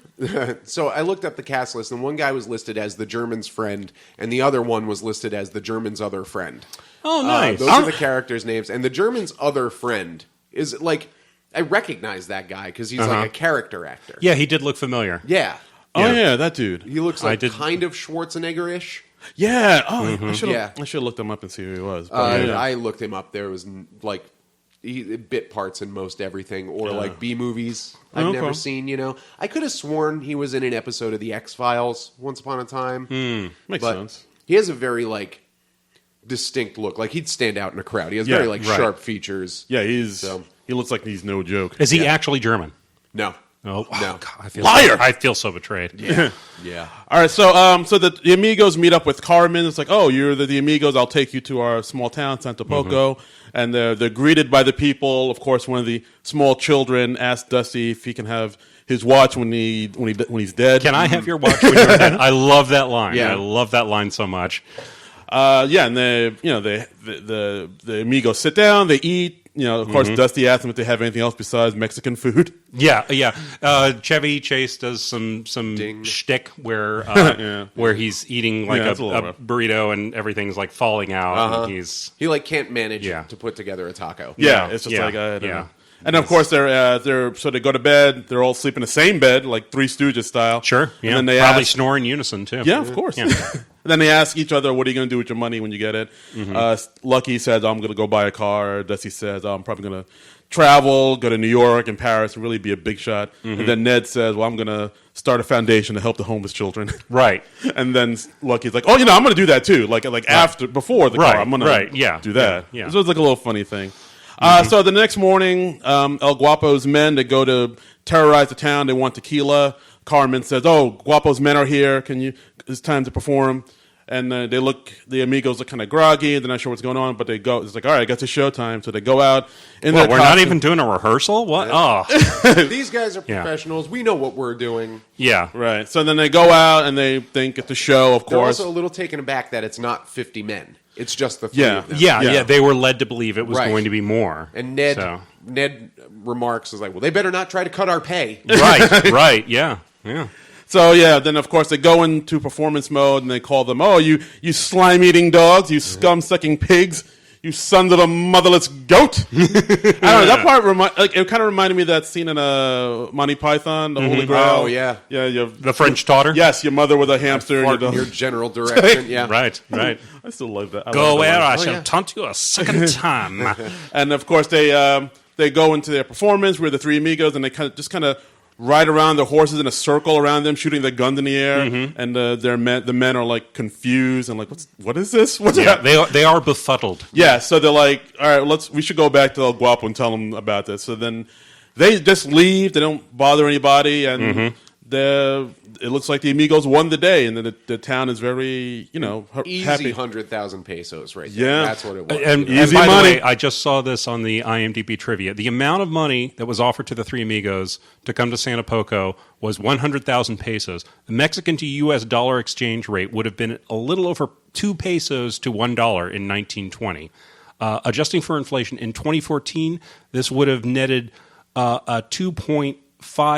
so I looked up the cast list, and one guy was listed as the German's friend, and the other one was listed as the German's other friend. Oh, nice. Those are the characters' names, and the German's other friend is like, I recognize that guy because he's like a character actor. Yeah, he did look familiar. Yeah. Oh Yeah. yeah, that dude. He looks I like did- kind of Schwarzenegger-ish. Yeah. Oh, I should Yeah. have looked him up and see who he was. But, yeah. I looked him up. There was like bit parts in most everything, or like B movies I've Okay. never seen. I could have sworn he was in an episode of the X-Files once upon a time. Makes but sense. He has a very like distinct look. Like he'd stand out in a crowd. He has very like sharp features. Yeah, he looks like he's no joke. Is he actually German? No. Oh, No. God, I feel Liar! I feel so betrayed. Yeah. Yeah. All right, so the Amigos meet up with Carmen. It's like, oh, you're the Amigos. I'll take you to our small town, Santo Poco. And they're greeted by the people. Of course, one of the small children asks Dusty if he can have his watch when he's dead. Can I have your watch when you're dead? I love that line. Yeah. I love that line so much. And the Amigos sit down, they eat. Of course, Dusty asks them if they have anything else besides Mexican food. Yeah. Chevy Chase does some shtick where where he's eating like a burrito and everything's like falling out. And he like can't manage to put together a taco. Yeah, it's just like I don't know. And of course so they go to bed. They're all sleep in the same bed, like Three Stooges style. Sure. Yeah. And then they probably snore in unison too. Yeah, of course. Yeah. And then they ask each other, what are you going to do with your money when you get it? Lucky says, I'm going to go buy a car. Dusty says, I'm probably going to travel, go to New York and Paris and really be a big shot. And then Ned says, well, I'm going to start a foundation to help the homeless children. Right. And then Lucky's like, oh, I'm going to do that too. Before the car, I'm going to do that. Yeah. So it's like a little funny thing. So the next morning, El Guapo's men, they go to terrorize the town. They want tequila. Carmen says, oh, Guapo's men are here. It's time to perform. And the Amigos look kind of groggy. They're not sure what's going on, but they go, it's like, all right, I guess it's showtime. So they go out. We're not even doing a rehearsal? What? Oh. These guys are professionals. We know what we're doing. Yeah. Right. So then they go out and they think it's a show, of They're course. also a little taken aback that it's not 50 men. It's just the three of them. Yeah. They were led to believe it was going to be more. And Ned remarks is like, well, they better not try to cut our pay. Right. Yeah. So, then, of course, they go into performance mode, and they call them, oh, you slime-eating dogs, you scum-sucking pigs, you sons of a motherless goat. I don't know, that part, it kind of reminded me of that scene in Monty Python, The Holy Grail. Oh, yeah. Yeah, the French taughter? Yes, your mother with a hamster. In your general direction, yeah. Right. I still love that. Go where I shall taunt you a second time. And, of course, they go into their performance. We're the Three Amigos, and they kind of ride around their horses in a circle around them, shooting their guns in the air, and the men are like confused and like, what is this? What's happening? They are befuddled. Yeah, so they're like, all right, we should go back to El Guapo and tell them about this. So then they just leave. They don't bother anybody, and it looks like the Amigos won the day, and then the town is very, easy happy. 100,000 pesos right there. Yeah. That's what it was. And Easy by money. the way, I just saw this on the IMDb trivia. The amount of money that was offered to the Three Amigos to come to Santo Poco was 100,000 pesos. The Mexican to U.S. dollar exchange rate would have been a little over 2 pesos to $1 in 1920. Adjusting for inflation, in 2014, this would have netted a $2.5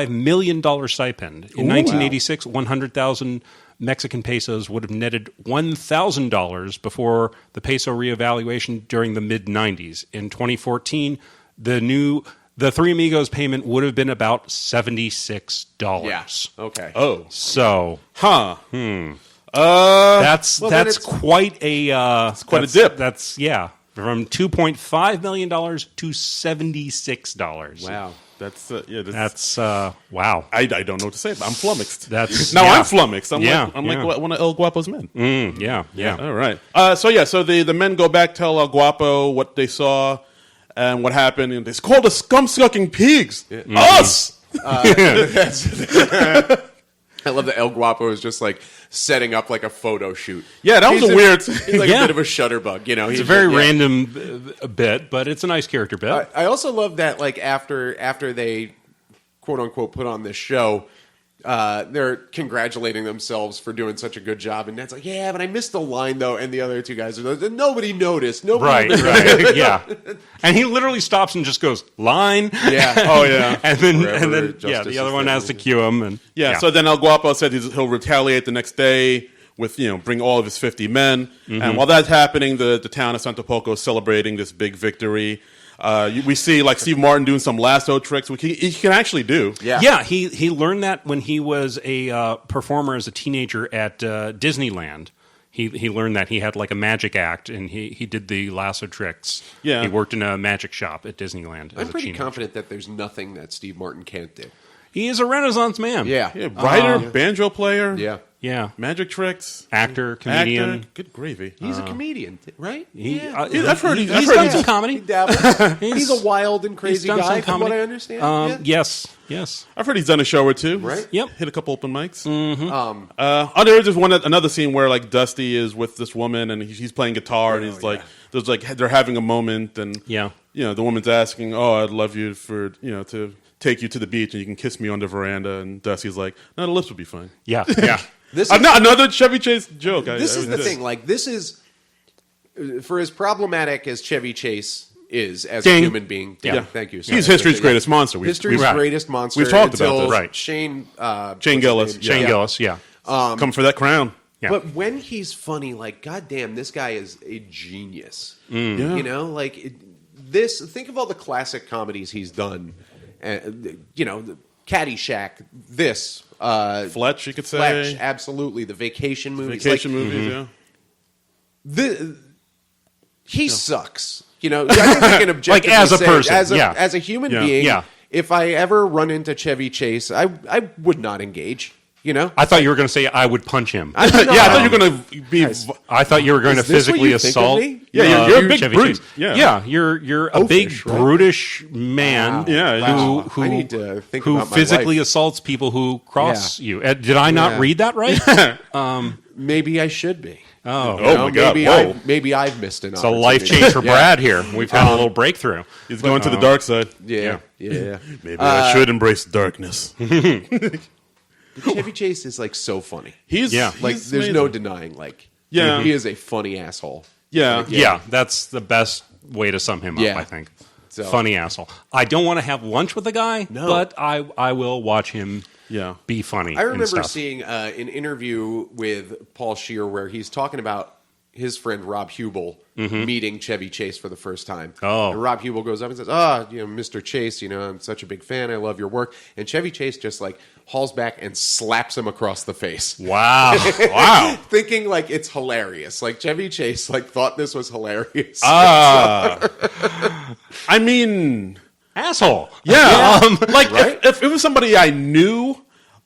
million stipend. In 1986, 100,000 Mexican pesos would have netted $1,000 before the peso reevaluation during the mid-90s. In 2014, the Three Amigos payment would have been about $76. Yeah. Okay. Oh. So. Huh. That's quite a... It's quite a dip. That's, from $2.5 million to $76. Wow. That's wow. I don't know what to say. I'm flummoxed. I'm flummoxed. I'm like one of El Guapo's men. Yeah. All right. So the men go back, tell El Guapo what they saw and what happened. And it's called the scum-sucking pigs. Us. I love that El Guapo is just like setting up like a photo shoot. Yeah, that was weird. He's like a bit of a shutterbug, It's a very random bit, but it's a nice character bit. I also love that like after they quote unquote put on this show, they're congratulating themselves for doing such a good job, and Ned's like, yeah, but I missed a line though, and the other two guys are like, nobody noticed. Right, yeah. And he literally stops and just goes, line. Yeah. Oh yeah. and then the other one has to cue him, and So then El Guapo said he'll retaliate the next day with bring all of his 50 men, and while that's happening, the town of Santo Poco is celebrating this big victory. We see like Steve Martin doing some lasso tricks, which he can actually do. Yeah. He learned that when he was a performer as a teenager at Disneyland. He learned that he had like a magic act, and he did the lasso tricks. Yeah, he worked in a magic shop at Disneyland. I'm pretty confident that there's nothing that Steve Martin can't do. He is a Renaissance man. Yeah. Writer, banjo player. Yeah. Yeah. Magic tricks. Actor, comedian. Actor. Good gravy. He's a comedian, right? I've heard he's he's done some comedy. He dabbles. He's a wild and crazy done some guy, from what comedy. I understand. Yes. I've heard he's done a show or two. Right. Yep. Hit a couple open mics. Mm-hmm. There's just another scene where like Dusty is with this woman and he's playing guitar and he's like, there's like they're having a moment and the woman's asking, "Oh, I'd love you for to take you to the beach and you can kiss me on the veranda," and Dusty's like, "No, the lips would be fine." Yeah. Another Chevy Chase joke. This is the thing. Like, this is for as problematic as Chevy Chase is as a human being. Yeah, thank you. He's history's greatest monster. History's greatest monster. We've talked about until this. Right. Shane Gillis. Shane Gillis, yeah. Come for that crown. Yeah. But when he's funny, like, goddamn, this guy is a genius. Yeah. You know, like this. Think of all the classic comedies he's done. Caddyshack. This. Fletch, you could say. Fletch, absolutely. The vacation movies. Vacation movies, He sucks. I think we can objectively Like, as a say, person, as a human being, Yeah. if I ever run into Chevy Chase, I would not engage. I thought you were going to say I would punch him. I thought you were going to be. I thought you were going to Is this what physically you think of assault. me? Yeah, you're a big Chevy brute. Chase. Yeah. You're a big Oafish, right? brutish man. Wow. Yeah, Wow. who I need to think who about my physically life. assaults people who cross you. Did I not Yeah. read that right? Maybe I should be. Oh, my God, whoa. Maybe I've missed an it's a life change for Brad here. We've had a little breakthrough. He's going to the dark side. Yeah. Maybe I should embrace darkness. Chevy Chase is like so funny. He's Like, he's there's amazing. no denying. Like, Yeah. he is a funny asshole. Yeah. Yeah, that's the best way to sum him Yeah. up, I think. So- Funny asshole. I don't want to have lunch with the guy, No. but I will watch him be funny. I and remember stuff. seeing an interview with Paul Scheer where he's talking about his friend Rob Hubel meeting Chevy Chase for the first time. Oh. And Rob Hubel goes up and says, Mr. Chase, I'm such a big fan. I love your work. And Chevy Chase just like hauls back and slaps him across the face. Wow. Wow. Thinking like it's hilarious. Like Chevy Chase like thought this was hilarious. I mean, Asshole. yeah. Like Right? if it was somebody I knew,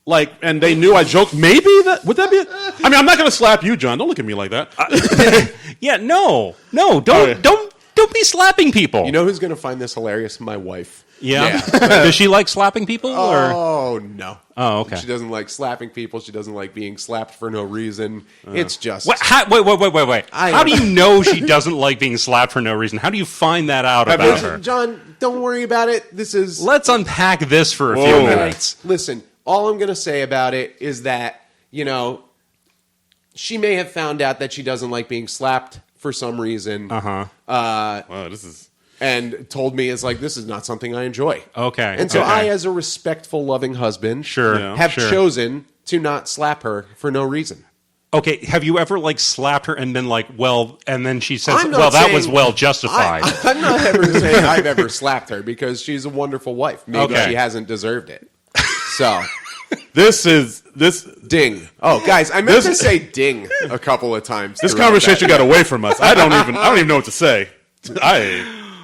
like, and they knew I joked, maybe would that be? I mean, I'm not going to slap you, John. Don't look at me like that. Yeah, no, don't right. don't be slapping people. You know who's going to find this hilarious? My wife. Yeah. Does she like slapping people? Or? Oh, no. Oh, okay. She doesn't like slapping people. She doesn't like being slapped for no reason. It's just... Wait. How do you know she doesn't like being slapped for no reason? How do you find that out about her? John, don't worry about it. This is... Let's unpack this for a few Whoa. minutes. Listen, all I'm going to say about it is that, she may have found out that she doesn't like being slapped for some reason. Wow, this is. And told me, it's like, this is not something I enjoy. Okay. And so okay. I, as a respectful, loving husband, Sure. Yeah. have Sure. chosen to not slap her for no reason. Okay, have you ever like slapped her and been like, well, and then she says, I'm not well, that saying- was well justified. I'm not ever saying I've ever slapped her because she's a wonderful wife. Maybe Okay. she hasn't deserved it. So, This ding. Oh, guys, I meant to say ding a couple of times. throughout conversation that. got away from us. I don't even know what to say.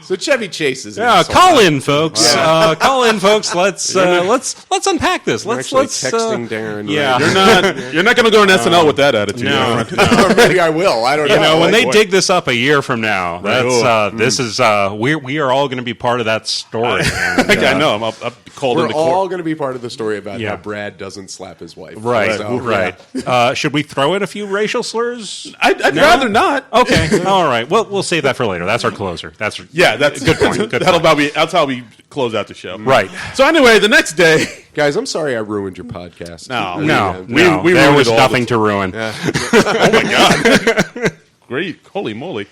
So Chevy Chase is. Yeah, call in, folks. Call in, folks. Let's unpack this. I'm Let's actually let's texting Darren. yeah. right You're not going to go on SNL with that attitude. No. now. Or maybe I will. I don't know. You know, when they boy. dig this up a year from now, that's this is we are all going to be part of that story. And, I know. I'm called We're into all court. going to be part of the story about Yeah. how Brad doesn't slap his wife. Right, So, right. Should we throw in a few racial slurs? I'd rather not. Okay, all right. Well, we'll save that for later. That's our closer. That's Yeah, that's good point. Good That'll point. probably that's how we close out the show. Right. So anyway, the next day. Guys, I'm sorry I ruined your podcast. No. No, We there ruined was it all nothing this- to ruin. Oh my god. Great. Holy moly.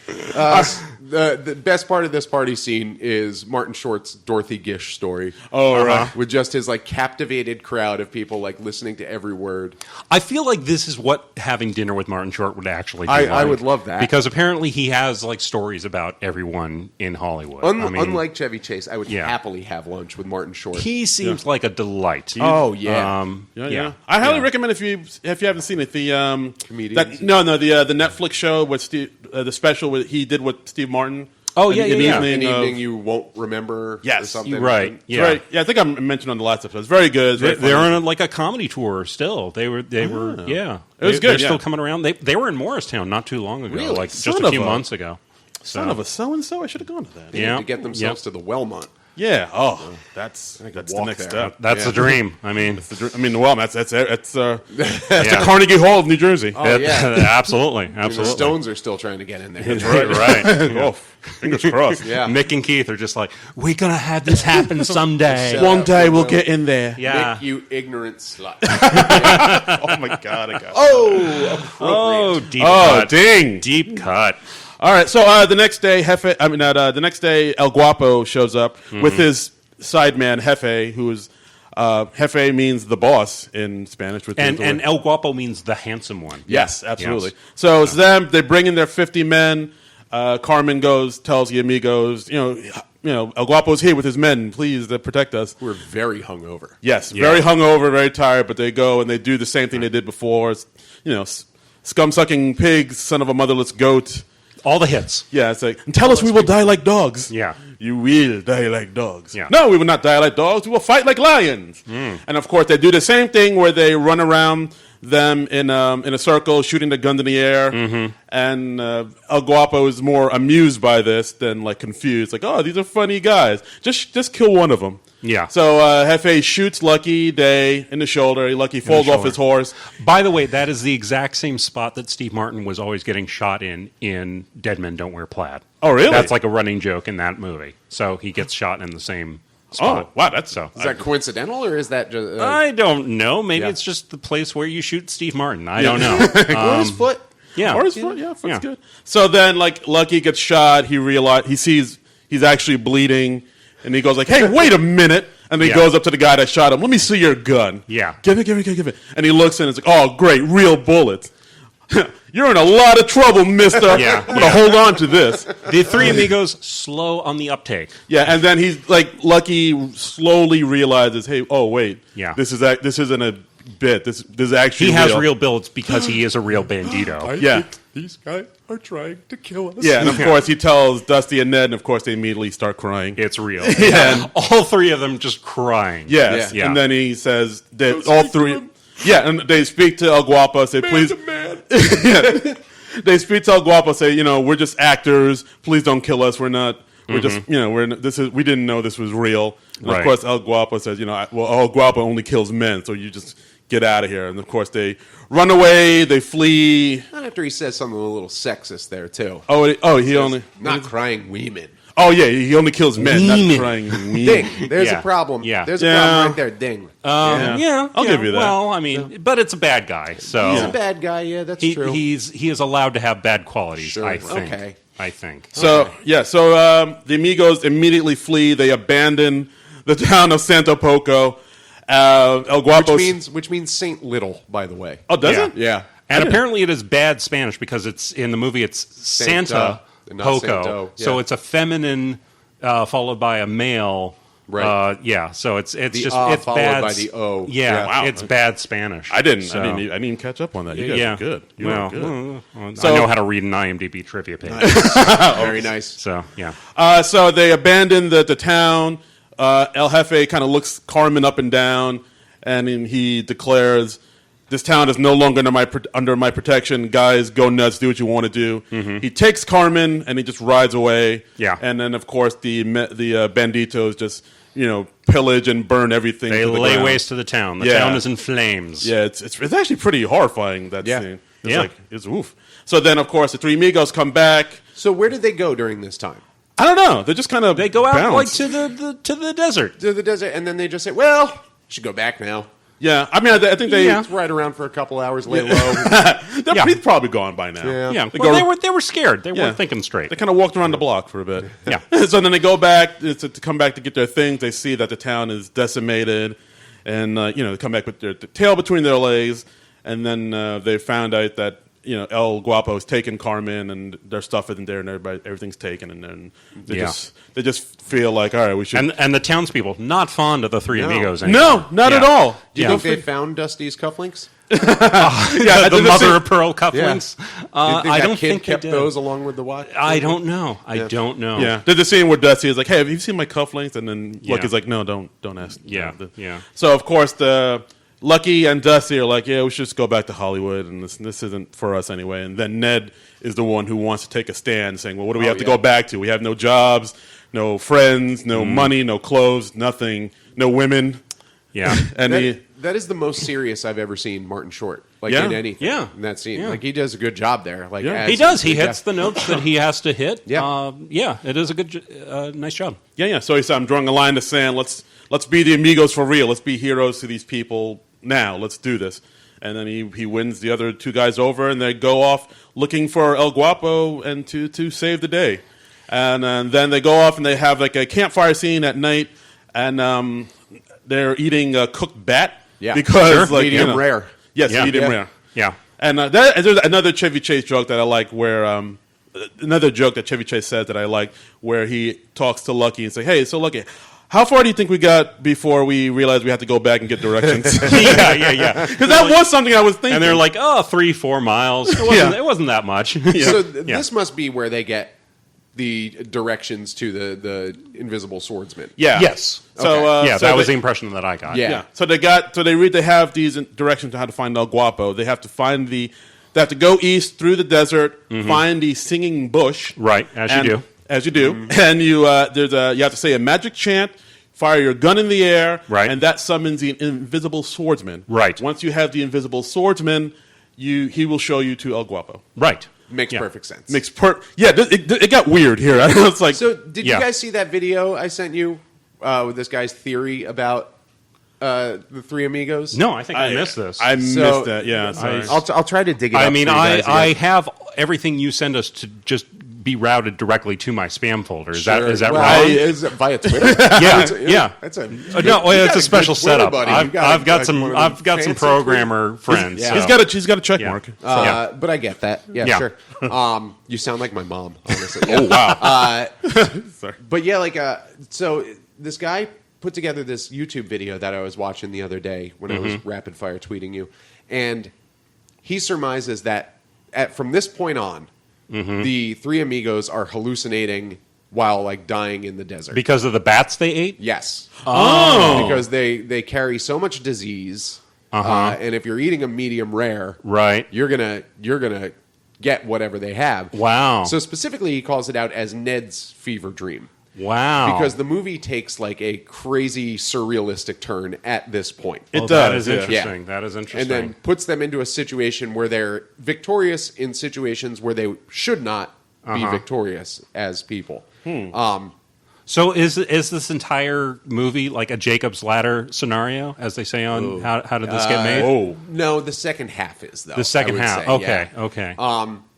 The best part of this party scene is Martin Short's Dorothy Gish story. Oh, right. With just his like captivated crowd of people like listening to every word. I feel like this is what having dinner with Martin Short would actually be I like. would love that. because apparently he has like stories about everyone in Hollywood. I mean, Unlike Chevy Chase, I would Yeah. happily have lunch with Martin Short. he seems like a delight. Oh yeah. Yeah. I highly recommend if you haven't seen it, the Comedians? the Netflix show with Steve, the special he did with Steve Martin. Oh, yeah, An yeah. An evening of- evening you won't remember. Yes, or something. right. It's Yeah. very- I think I mentioned on the last episode. It's very good. It's very They're funny. on like a comedy tour still. They were, yeah. It was They're good, still yeah. coming around. They were in Morristown not too long ago, Really? like just Son a of few a- months ago. Son of a so-and-so. I should have gone to that. They Yeah. need to get themselves to the Wellmont. Yeah. Oh, that's the walk next there. step. That's the dream. I mean, Well, that's the Carnegie Hall of New Jersey. Oh, yeah. absolutely, I mean, the absolutely. Stones are still trying to get in there. Right. Oh, fingers crossed. Yeah. Mick and Keith are just like, we're gonna have this happen someday. Shut One up, day we'll Will. get in there. Yeah. Mick, you ignorant slut. Oh my God. I got it. Oh, deep Oh, cut. ding. Deep cut. All right. So the next day, the next day, El Guapo shows up with his sideman Jefe, who is Jefe means the boss in Spanish. Which is the And word. El Guapo means the handsome one. Yes, absolutely. Yes. So it's them. They bring in their 50 men. Carmen tells the Amigos, you know, El Guapo's here with his men. Please protect us. We're very hungover. Yes, Yeah. very hungover, very tired, but they go and they do the same thing they did before. It's, scum-sucking pigs, son of a motherless goat. All the hits. Yeah, it's like, and tell us we will die like dogs. Yeah. You will die like dogs. Yeah. No, we will not die like dogs. We will fight like lions. And of course, they do the same thing where they run around them in a circle, shooting the guns in the air. And El Guapo is more amused by this than like confused. Like, oh, these are funny guys. Just kill one of them. Yeah. So Jefe shoots Lucky Day in the shoulder. Lucky falls off his horse. By the way, that is the exact same spot that Steve Martin was always getting shot in Dead Men Don't Wear Plaid. Oh, really? That's like a running joke in that movie. So he gets shot in the same spot. Oh, wow, that's so. Is that coincidental, or is that just... I don't know. Maybe Yeah. it's just the place where you shoot Steve Martin. I don't know. or his foot? Yeah. Or his foot, yeah, foot's Yeah. good. So then, like, Lucky gets shot. He sees he's actually bleeding, and he goes like, "Hey, wait a minute!" And he Yeah. goes up to the guy that shot him. Let me see your gun. Yeah. Give it. And he looks and it's like, "Oh, great, real bullets." You're in a lot of trouble, mister. Yeah. I'm going to hold on to this. The three amigos slow on the uptake. Yeah, and then he's like, Lucky slowly realizes, "Hey, oh wait, Yeah. this isn't a bit. This is actually He has real builds because he is a real bandito. Yeah. These guys are trying to kill us. Yeah, and of course he tells Dusty and Ned, and of course they immediately start crying. It's real. Yeah. All three of them just crying. Yes, Yeah. and then he says that all three. Yeah, and they speak to El Guapo, say, "Please." Yeah. They speak to El Guapo, say, "We're just actors. Please don't kill us. We're not. We're just, we didn't know this was real." And Right. of course, El Guapo says, El Guapo only kills men, so you just get out of here. And of course, they run away. They flee. Not after he says something a little sexist there, too. He only. Not crying women. Oh yeah, he only kills men, Women. not crying women. Ding. There's Yeah. a problem. Yeah. There's a Yeah. problem right there. Ding. Yeah, I'll give you that. Well, I mean, but it's a bad guy, so He's a bad guy. Yeah, that's true. he is allowed to have bad qualities. Sure. I think. Okay. I think. So the Amigos immediately flee. They abandon the town of Santo Poco. El Guapo. which means Saint Little, by the way. Oh, does Yeah. it? Yeah. And apparently, it is bad Spanish because it's in the movie. It's Santa not Poco, Santo, yeah. so it's a feminine followed by a male. Right. Yeah. So it's The just followed bad by the O. Yeah. Yeah. Wow. It's bad Spanish. I didn't So- even catch up on that. You guys yeah. are good. You well, are good. I know how to read an IMDb trivia page. Very nice. So yeah. So they abandon the town. El Jefe kind of looks Carmen up and down, and then he declares, "This town is no longer under my protection. Guys, go nuts. Do what you want to do." He takes Carmen, and he just rides away. Yeah. And then, of course, the banditos just pillage and burn everything. They to the lay ground. waste to the town. The Yeah. town is in flames. Yeah, it's actually pretty horrifying, that Yeah. scene. Yeah. It's oof. So then, of course, the three amigos come back. So where did they go during this time? I don't know. They just kind of They go out like bounce. to the desert. To the desert, and then they just say, "Well, should go back now." Yeah, I mean, I think they Yeah. Let's ride around for a couple hours, lay low. Yeah. he's probably gone by now. Yeah. Yeah. They Well, go- they were scared. They Yeah. weren't thinking straight. They kind of walked around the block for a bit. Yeah. So then they go back to come back to get their things. They see that the town is decimated, and they come back with their tail between their legs. And then they found out that El Guapo's taken Carmen and their stuff isn't there and everything's taken, and then they just feel like, all right, we should. And the townspeople not fond of the Three Amigos No, anymore. not at all. Do you think they found Dusty's cufflinks? The mother of pearl cufflinks. I don't kid think kept they did. those along with the watch. I don't know. I don't know. Yeah, there's a scene where Dusty is like, "Hey, have you seen my cufflinks?" And then Lucky's like, "No, don't ask." Yeah, yeah. So of course the Lucky and Dusty are like, "Yeah, we should just go back to Hollywood, and this isn't for us anyway." And then Ned is the one who wants to take a stand, saying, "Well, what do we have to go back to? We have no jobs, no friends, no money, no clothes, nothing, no women." Yeah, And that is the most serious I've ever seen Martin Short, in anything. Yeah. In that scene, Yeah. he does a good job there. he does. He hits the notes that he has to hit. Yeah. It is a good, nice job. yeah. So he said, "I'm drawing a line in the sand. Let's be the Amigos for real. Let's be heroes to these people now. Let's do this." And then he wins the other two guys over, and they go off looking for El Guapo and to save the day. And then they go off and they have like a campfire scene at night, and they're eating cooked bat. Yeah. Because medium rare. Yes, Yeah. medium Yeah. rare. Yeah. And there's another Chevy Chase joke that I like where another joke that Chevy Chase says that I like where he talks to Lucky and say, "Hey, so Lucky, how far do you think we got before we realized we had to go back and get directions?" yeah. Because that was something I was thinking. And they're like, 3-4 miles. It wasn't that much. So this must be where they get the directions to the invisible swordsman. yeah. Yes. So so that was they- the impression that I got. Yeah. Yeah. So they have these directions to how to find El Guapo. They have to find they have to go east through the desert, find the singing bush. Right, as you do. As you do. And you you have to say a magic chant, fire your gun in the air, Right. and that summons the invisible swordsman. Right. Once you have the invisible swordsman, he will show you to El Guapo. Right. Makes Yeah. perfect sense. It got weird here. It's like So did Yeah. you guys see that video I sent you with this guy's theory about the Three Amigos? No, I think I missed this. I missed that. Yeah, sorry. I'll try to dig it up. I mean, for you guys I again. have everything you send us to just be routed directly to my spam folder. Is that Well, wrong? Is it via Twitter? Yeah. That's a No, you got it's a special good Twitter setup. buddy. I've You got got one some of them I've got some fancy programmer friends. Yeah. so- He's got a check Yeah. mark. But I get that. Yeah, Yeah. sure. You sound like my mom, honestly. Oh wow. Sorry. But yeah, so this guy put together this YouTube video that I was watching the other day when I was rapid fire tweeting you, and he surmises that from this point on, the Three Amigos are hallucinating while dying in the desert. Because of the bats they ate? Yes. Oh. Because they carry so much disease, and if you're eating a medium rare, Right. you're gonna get whatever they have. Wow. So specifically, he calls it out as Ned's fever dream. Wow. Because the movie takes a crazy surrealistic turn at this point. It That does, is yeah. interesting. Yeah. That is interesting. And then puts them into a situation where they're victorious in situations where they should not be victorious as people. So is this entire movie like a Jacob's Ladder scenario, as they say on How Did This Get Made? Oh. No, the second half is, though. The second I would half. say, Okay. yeah. Okay.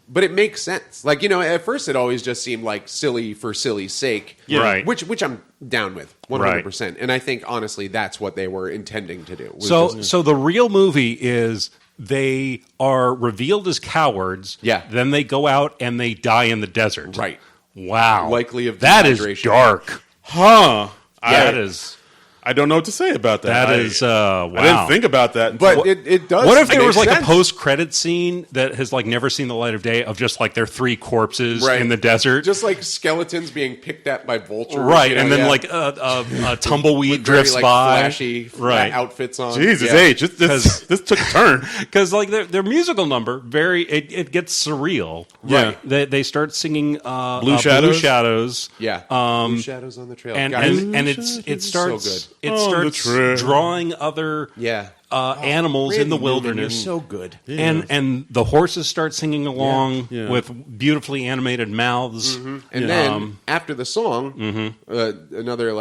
But it makes sense. At first it always just seemed like silly for silly's sake. Yeah. Right. Which I'm down with, 100%. And I think, honestly, that's what they were intending to do. was just- So the real movie is they are revealed as cowards. Yeah. Then they go out and they die in the desert. Right. Wow. Likely of that is dehydration. dark. Huh. That is. I don't know what to say about that. That is. Wow. I didn't think about that. But it does. What if there make was a sense. post-credit scene that has never seen the light of day of just their three corpses Right. in the desert? Just skeletons being picked at by vultures. Right, and then a tumbleweed with drifts very, by. flashy Right. outfits on. Jesus Yeah. H, this took a turn. Because their musical number it gets surreal. Right. They start singing Blue Shadows? Shadows. Yeah. Blue Shadows on the Trail. And Guys, it starts so good. it On the starts trail. drawing other Yeah. animals in the Randy Newman, wilderness. you're so good. And the horses start singing along Yeah. with beautifully animated mouths. And then after the song, another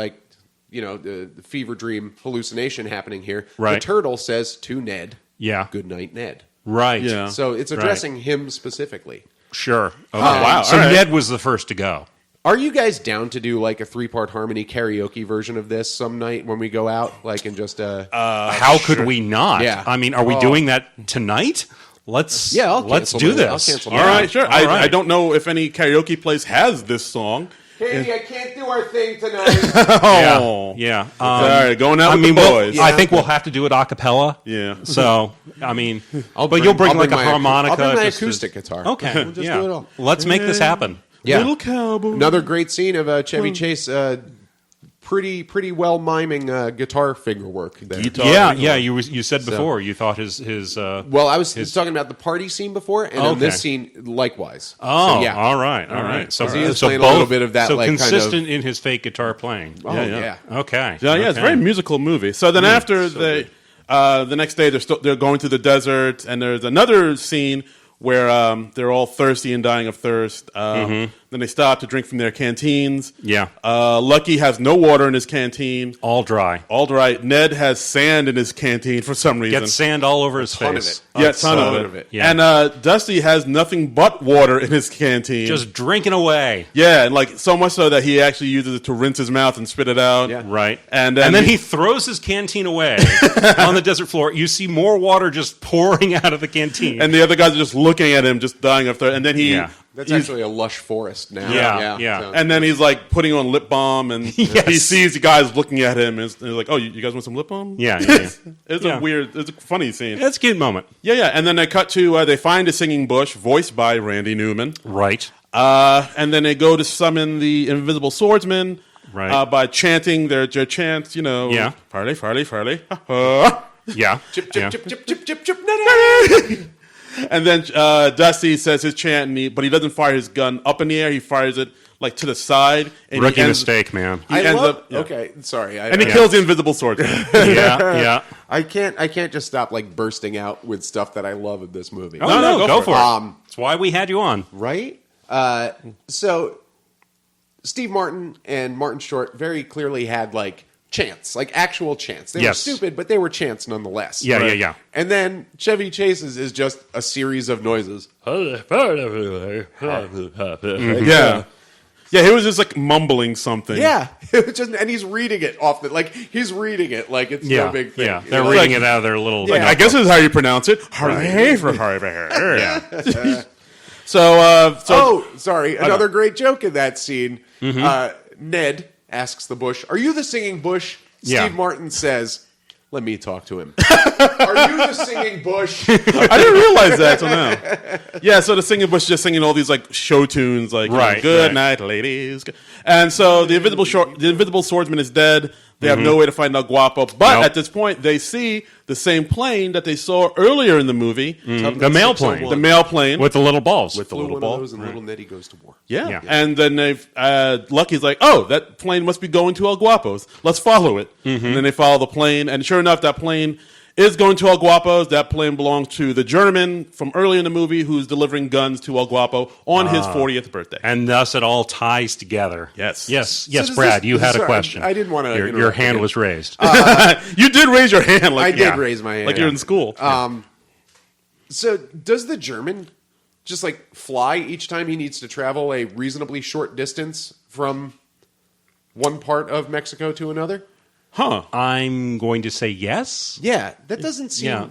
the fever dream hallucination happening here. Right. The turtle says to Ned, Yeah. "Good night, Ned." Right. Yeah. So it's addressing him specifically. Sure. Okay. wow. So All right. Ned was the first to go. Are you guys down to do a 3-part harmony karaoke version of this some night when we go out? And just How could we not? Yeah. I mean, are we doing that tonight? let's I'll let's cancel do my- this. I'll cancel All my- right, sure. All right. I don't know if any karaoke place has this song. Katie, I can't do our thing tonight. Oh, Yeah. all right, going out I with mean, the boys. I think we'll have to do it a cappella. Yeah. So, I mean, I'll you'll bring I'll like a my- harmonica. I'll bring my just to- acoustic guitar. Okay. We'll just do it all. Let's make this happen. Yeah. Little cowboy. Another great scene of Chevy Chase pretty well miming guitar figure work there. Guitar. Yeah. You said before you thought his Well, I was talking about the party scene before, and on this Okay. scene, likewise. Oh, So, yeah. all right. So he is so playing a both, little bit of that, So like, kind of- consistent in his fake guitar playing. Oh, yeah. Okay. Yeah, it's a very musical movie. So then after the next day, they're going through the desert, and there's another scene where they're all thirsty and dying of thirst. Then they stop to drink from their canteens. Yeah. Lucky has no water in his canteen. All dry. All right. Ned has sand in his canteen for some reason. Gets sand all over his ton of face. it. Yeah, A ton ton of of it. it. Yeah. And Dusty has nothing but water in his canteen. Just drinking away. yeah, and like so much so that he actually uses it to rinse his mouth and spit it out. Yeah. Right. And then then he throws his canteen away on the desert floor. You see more water just pouring out of the canteen. And the other guys are just looking at him, just dying of thirst. And then he, Yeah. That's he's- actually a lush forest now. Yeah. So- and then he's like putting on lip balm, and Yes. he sees the guys looking at him, and he's like, "Oh, you guys want some lip balm?" Yeah. It's Yeah. it's a funny scene. That's a cute moment. Yeah. And then they cut to they find a singing bush, voiced by Randy Newman. Right. And then they go to summon the invisible swordsman Right. by chanting their chants, Yeah. Farley, Farley, Farley. Yeah. Chip, Yeah. chip, chip, chip, chip, chip, chip. And then Dusty says his chant, but he doesn't fire his gun up in the air. He fires it like to the side. And Rookie he ends, mistake, man. He ends up, yeah. Okay, sorry. And he kills the invisible swordsman. Yeah. I can't just stop like bursting out with stuff that I love in this movie. Oh, No, no, go go for for it. it. That's why we had you on. Right? So Steve Martin and Martin Short very clearly had like chants, like actual chants. They were Yes. stupid, but they were chants nonetheless. Yeah, yeah. And then Chevy Chase's is just a series of noises. Yeah. Yeah, he was just like mumbling something. Yeah, it was just, and he's reading it off the he's reading it like it's Yeah. no big thing. Yeah. You They're know, reading like- it out of their little. Yeah. I guess this is how you pronounce it. Yeah. So, Oh, sorry. Another great joke in that scene. Ned asks the bush, "Are you the singing bush?" Yeah. Steve Martin says, "Let me talk to him." Are you the singing bush? I didn't realize that till now. Yeah, so the singing bush is just singing all these like show tunes, like Right, "Good right. night, ladies," and so the invisible swordsman is dead. They have no way to find El Guapo, but Nope. at this point they see the same plane that they saw earlier in the movie, The mail plane. the mail plane With the little balls. with the Flew little one ball. of those, and little Nettie goes to war. Yeah. Yeah. And then they've Lucky's like, "Oh, that plane must be going to El Guapo's. Let's follow it." And then they follow the plane, and sure enough, that plane is going to El Guapo's. That plane belongs to the German from early in the movie who's delivering guns to El Guapo on his 40th birthday. And thus it all ties together. Yes. Yes, does Brad, this- you had a sorry, question. I didn't want to Your interrupt hand again. was raised. You did raise your hand. Like, I did raise my hand. Like you're in school. So does the German just like fly each time he needs to travel a reasonably short distance from one part of Mexico to another? Huh. I'm going to say yes. Yeah, that doesn't seem Yeah.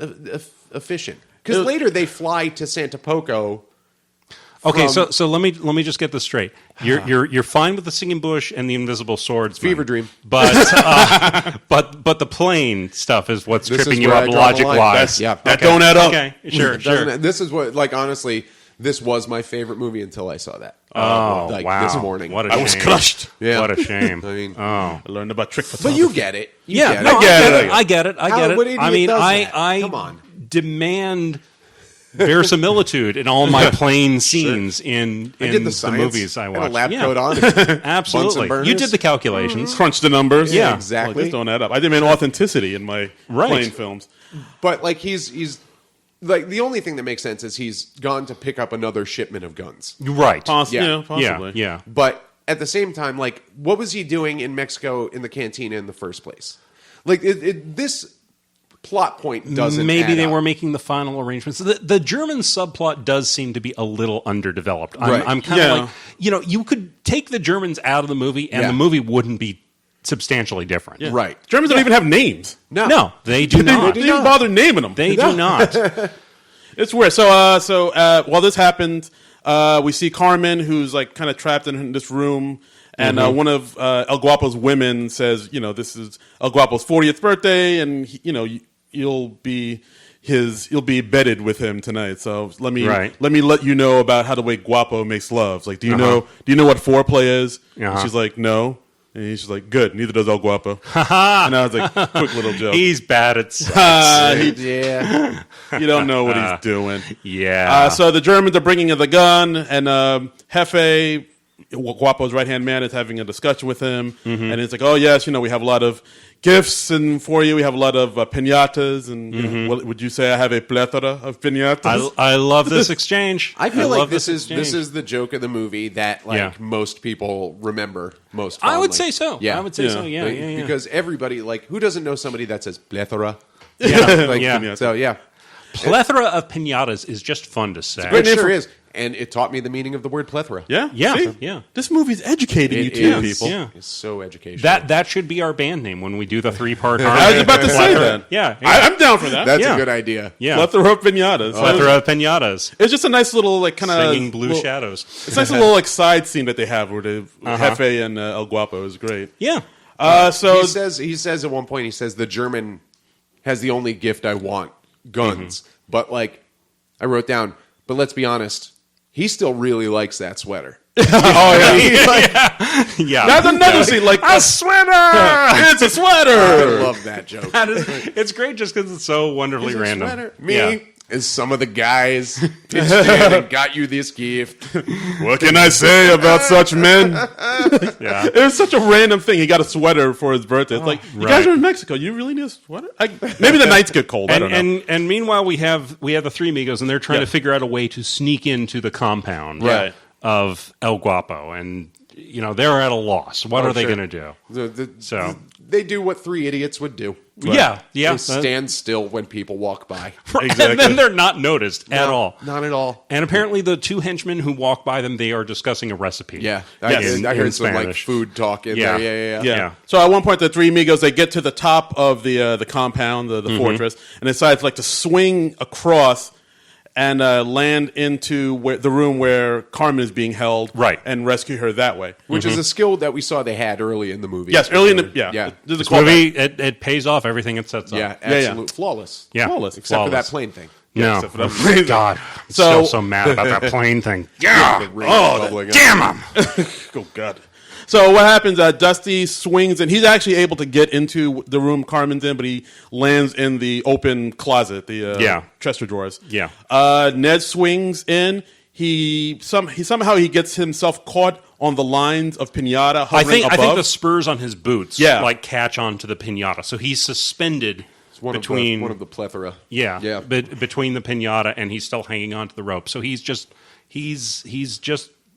efficient. Because later they fly to Santa Poco. Okay, from- so let me just get this straight. You're fine with the singing bush and the invisible swords. Fever dream. But but the plane stuff is what's This is tripping you where up I draw the logic line. wise. Yeah. That Okay. don't add up. Okay, sure, Doesn't sure. it? This is what, like, honestly, this was my favorite movie until I saw that. Oh, like, wow. this morning. What a I shame. was crushed. Yeah. What a shame. I mean, oh. I learned about trick but photography. you get it. You Yeah, get no, it. I get it. I How- get it. what idiot I mean, does I that? Come on. demand verisimilitude in all my plane scenes in I did the the science. movies I Had watched. a lab Yeah. coat on. Absolutely. Bunsen You burners. did the calculations. crunch the numbers. Yeah, exactly. Like, this don't add up. I demand authenticity in my Right. plane films. But like he's like the only thing that makes sense is he's gone to pick up another shipment of guns. Right. Yeah. Possibly. Yeah. But at the same time, like, what was he doing in Mexico in the cantina in the first place? Like, this plot point doesn't. Maybe add they up. were making the final arrangements. The German subplot does seem to be a little underdeveloped. Right. I'm kind of Yeah. like, you could take the Germans out of the movie and Yeah. the movie wouldn't be substantially different. Right. Germans don't even have names. No, they do They not. didn't even bother naming them. They do not. It's weird. So while this happens, we see Carmen, who's like kind of trapped in this room, and one of El Guapo's women says, this is El Guapo's 40th birthday, and you'll be bedded with him tonight. So let me let you know about how the way Guapo makes love. Like, do you know what foreplay is? And she's like, no. And he's just like, good. Neither does El Guapo. And I was like, quick little joke. He's bad at sex. Yeah. You don't know what he's doing. Yeah. So the Germans are bringing in the gun, and Jefe, Guapo's right-hand man, is having a discussion with him. And it's like, oh, yes, we have a lot of gifts and for you. We have a lot of piñatas. And would you say I have a plethora of piñatas? I love this exchange. I feel like this is the joke of the movie that most people remember most fondly. I would say so. Yeah. I would say so. Yeah. Because everybody, who doesn't know somebody that says plethora? Yeah. So, yeah. Plethora of piñatas is just fun to say. It sure is. And it taught me the meaning of the word plethora. Yeah? Yeah. See? This movie's educating you too, people. Yeah. It's so educational. That should be our band name when we do the 3-part harmony. I was about to say that. Yeah. I'm down for that. That's a good idea. Yeah. Plethora of piñatas. Plethora of piñatas. It's just a nice little kind of singing Blue Shadows. It's a nice little side scene that they have where the Jefe and El Guapo is great. Yeah. So he says at one point, he says the German has the only gift I want, guns. But I wrote down, but let's be honest, he still really likes that sweater. Yeah. That's another scene, a sweater. It's a sweater. I love that joke. It's great just because it's so wonderfully random. Sweater. Me is some of the guys pitched in and got you this gift. What can I say about such men? Yeah. It was such a random thing. He got a sweater for his birthday. It's like, you guys are in Mexico. You really need a sweater? Maybe the nights get cold. I don't know. And meanwhile, we have the three amigos, and they're trying to figure out a way to sneak into the compound of El Guapo. And, they're at a loss. What are they going to do? They do what three idiots would do. Yeah. They stand still when people walk by. Exactly. And then they're not noticed at all. Not at all. And apparently the two henchmen who walk by them, they are discussing a recipe. Yeah. I heard some Spanish. food talk in there. Yeah. So at one point, the three amigos, they get to the top of the compound, the fortress, and decide to swing across and land into the room where Carmen is being held, and rescue her that way. Which is a skill that we saw they had early in the movie. Yes, early in the This movie, it pays off everything it sets up. Yeah, absolute flawless. Yeah, flawless, except for that plane thing. No, except for that plane. God, I'm still so mad about that plane thing. Yeah, damn him. Oh God. So what happens? Dusty swings, and he's actually able to get into the room Carmen's in, but he lands in the open closet, the dresser drawers. Yeah. Ned swings in. He somehow gets himself caught on the lines of piñata hovering above. I think the spurs on his boots catch onto the piñata, so he's suspended between one of the plethora. Yeah. Between the piñata, and he's still hanging onto the rope. So he's just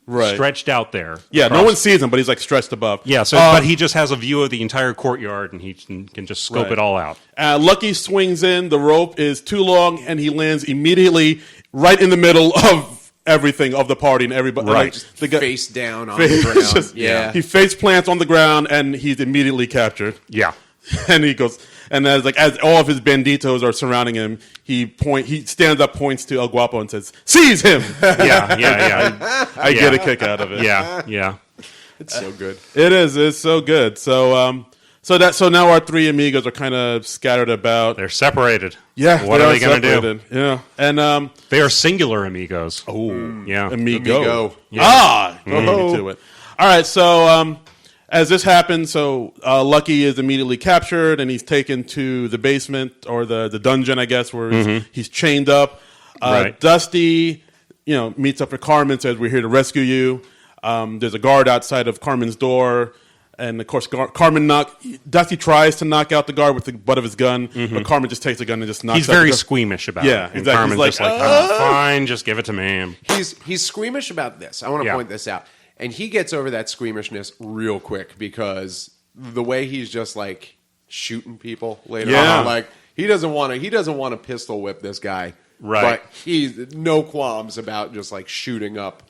stretched out there. Yeah, no one sees him, but he's stretched above. Yeah, but he just has a view of the entire courtyard, and he can just scope it all out. Lucky swings in. The rope is too long, and he lands immediately right in the middle of everything, of the party and everybody. Right, face down on the ground. He face plants on the ground, and he's immediately captured. Yeah. And he goes, and as all of his banditos are surrounding him, he stands up, points to El Guapo, and says, "Seize him!" I get a kick out of it. Yeah. It's so good. It is. It's so good. So now our three amigos are kind of scattered about. They're separated. Yeah. What are they going to do? Yeah. And they are singular amigos. Oh. Yeah. Amigo. Yeah. To it. All right. So as this happens, Lucky is immediately captured, and he's taken to the basement or the dungeon, I guess, where he's chained up. Dusty, meets up with Carmen, says, "We're here to rescue you." There's a guard outside of Carmen's door, and of course, Dusty tries to knock out the guard with the butt of his gun, but Carmen just takes the gun and just knocks. He's very squeamish about it. Yeah, and exactly. Carmen's just oh, fine, just give it to me. He's squeamish about this. I want to point this out. And he gets over that squeamishness real quick because the way he's just shooting people later on, he doesn't want to pistol whip this guy, right? But he's no qualms about just shooting up,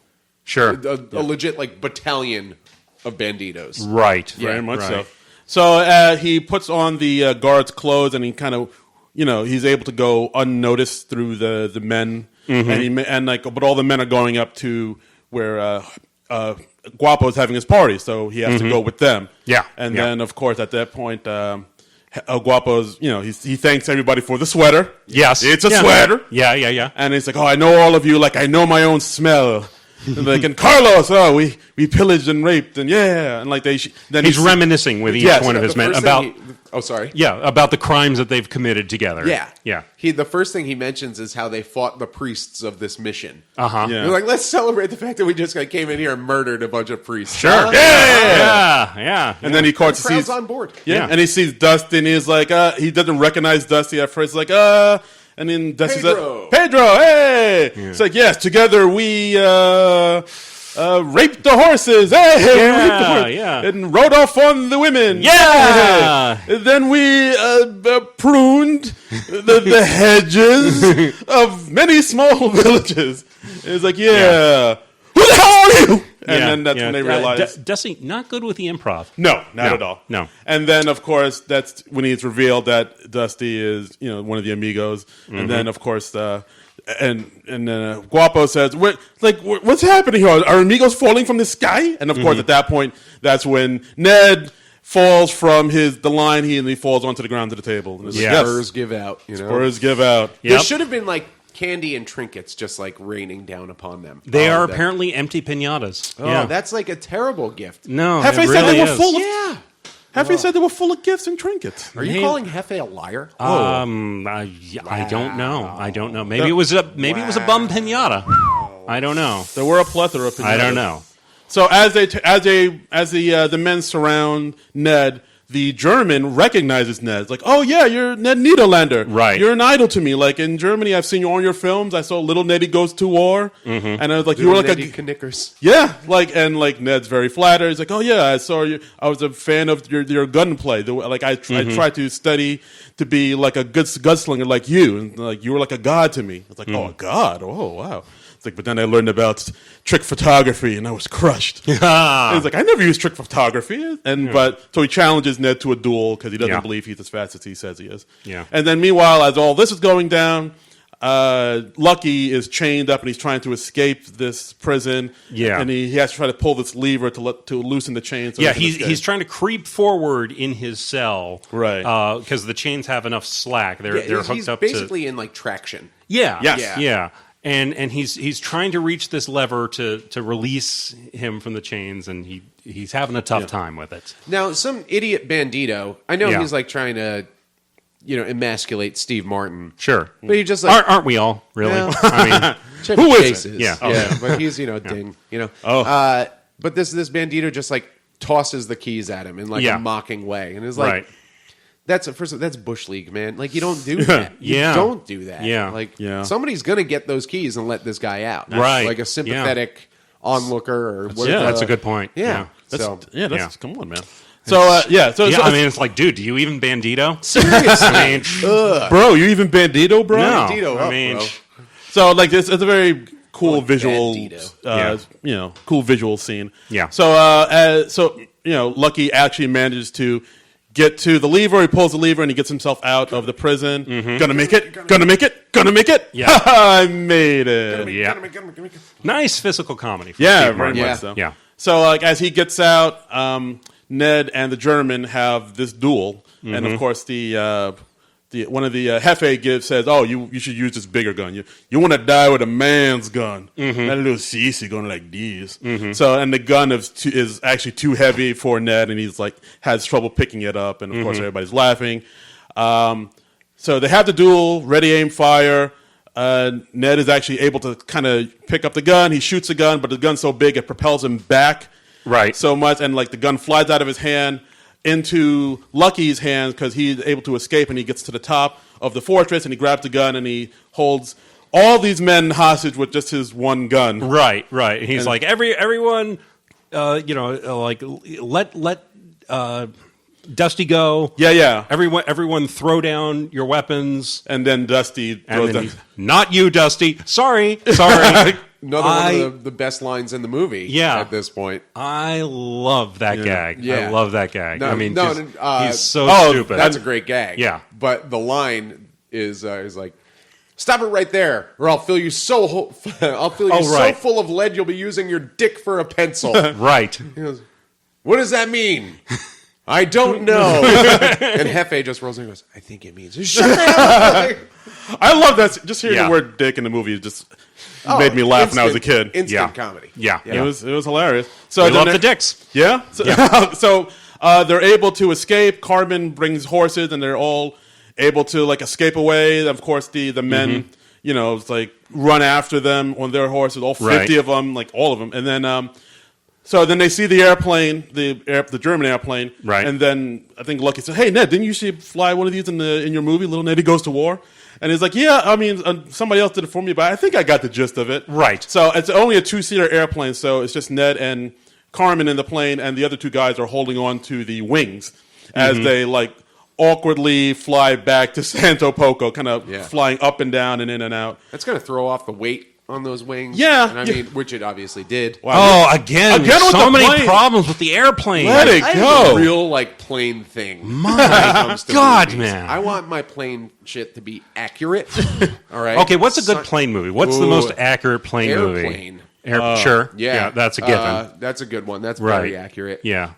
a legit battalion of banditos, right? Very much so. So he puts on the guard's clothes and he kind of he's able to go unnoticed through the men, but all the men are going up to where Guapo's having his party, so he has to go with them. Yeah. And then, of course, at that point, Guapo's, he thanks everybody for the sweater. Yes. It's a sweater. Yeah. And he's like, oh, I know all of you like I know my own smell. And Carlos, we pillaged and raped, and and like then he's reminiscing with each one of his men about. About the crimes that they've committed together. Yeah. The first thing he mentions is how they fought the priests of this mission. Yeah. They're like, let's celebrate the fact that we just came in here and murdered a bunch of priests. Sure. Yeah. And then he sees on board. Yeah. And he sees Dusty, and he's like, he doesn't recognize Dusty at first. He's like, and then Dusty's like, Pedro, hey! Yeah. It's like, yes, together we raped the horses, and rode off on the women, And then we pruned the hedges of many small villages. And it's like, who the hell are you? And then that's when they realize Dusty not good with the improv. No, not at all. No. And then of course that's when it's revealed that Dusty is one of the Amigos, and then of course and then Guapo says, what's happening here? Are Amigos falling from the sky? And of course at that point that's when Ned falls from the line and he falls onto the ground to the table. And Spurs give out. Spurs give out. Yep. There should have been candy and trinkets just raining down upon them. They are apparently empty piñatas. Oh, that's like a terrible gift. No, Hefe said they were full of. Yeah. Hefe said they were full of gifts and trinkets. Are you calling Hefe a liar? I don't know. I don't know. Maybe it was a bum piñata. I don't know. There were a plethora of piñatas. I don't know. So as the men surround Ned, the German recognizes Ned. It's like, oh yeah, you're Ned Niederlander. Right. You're an idol to me. Like in Germany, I've seen you on your films. I saw Little Neddy Goes to War, and I was like, you were like Neddy Knickers. Yeah, like Ned's very flattered. He's like, oh yeah, I saw you. I was a fan of your gunplay. I tried to study to be like a good gunslinger like you, and like you were like a god to me. It's like, oh a god, oh wow. But then I learned about trick photography, and I was crushed. He's like, I never used trick photography, so he challenges Ned to a duel because he doesn't believe he's as fast as he says he is. Yeah. And then meanwhile, as all this is going down, Lucky is chained up and he's trying to escape this prison. Yeah. And he has to try to pull this lever to loosen the chains. So he's trying to creep forward in his cell, right? Because the chains have enough slack. They're hooked up. He's basically in traction. Yeah. And he's trying to reach this lever to release him from the chains, and he's having a tough time with it. Now, some idiot bandito, I know he's trying to, emasculate Steve Martin. Sure, but he just aren't we all really? Well, I mean, who is it? Yeah, but he's ding. But this bandito just tosses the keys at him in a mocking way, and is like. Right. That's Bush League, man. You don't do that. You don't do that. Somebody's going to get those keys and let this guy out. Right. Like a sympathetic onlooker or whatever. Yeah, that's a good point. Yeah. Come on, man. I mean, it's like, dude, do you even bandito? Seriously. Bro, you even bandito, bro? No. Bandito bro. So, it's a very cool visual, cool visual scene. Yeah. So, Lucky actually manages to get to the lever. He pulls the lever and he gets himself out of the prison. Gonna make it. Yeah. I made it. Nice physical comedy. Very much so. Yeah. So as he gets out, Ned and the German have this duel, and of course the one of the Hefe says, "Oh, you should use this bigger gun. You want to die with a man's gun, not a little sissy gun like these." So, and the gun is actually too heavy for Ned, and he's has trouble picking it up, and of course everybody's laughing. So they have the duel, ready, aim, fire. Ned is actually able to kind of pick up the gun. He shoots the gun, but the gun's so big it propels him back so much, and the gun flies out of his hand into Lucky's hands because he's able to escape, and he gets to the top of the fortress and he grabs the gun and he holds all these men hostage with just his one gun. Right. He's like, everyone, let Dusty go. Yeah. Everyone throw down your weapons. And then Dusty throws them. Not you, Dusty. Sorry. Another one of the best lines in the movie at this point. I love that gag. Yeah. I love that gag. No, he's so stupid. That's a great gag. Yeah. But the line is like, stop it right there, or I'll fill you so right. full of lead you'll be using your dick for a pencil. Right. He goes, what does that mean? I don't know. And Hefe just rolls in and goes, I think it means shut the hell up. I love that. Just hearing Yeah. the word "dick" in the movie just made me laugh when I was a kid. Instant comedy. Yeah. It was hilarious. So We then love the dicks. Yeah. So, so they're able to escape. Carmen brings horses, and they're all able to like escape away. Of course, the men, it's like run after them on their horses. All 50 of them, like all of them, and then. So then they see the airplane, the German airplane, right? And then I think Lucky said, "Hey Ned, didn't you see fly one of these in your movie, Little Neddy Goes to War?" And he's like, "Yeah, I mean, somebody else did it for me, but I think I got the gist of it." Right. So it's only a 2-seater airplane, so it's just Ned and Carmen in the plane, and the other 2 guys are holding on to the wings as they like awkwardly fly back to Santo Poco, kind of flying up and down and in and out. That's going to throw off the weight on those wings. Yeah. And I mean, which it obviously did. Wow. Oh, again with so the many plane. problems with the airplane. Let it I go. have a real like plane thing. My God, man. I want my plane shit to be accurate. All right. Okay, what's a good plane movie? What's the most accurate plane movie? Airplane. Sure. Yeah, that's a given. That's a good one. That's Right. very accurate. Yeah.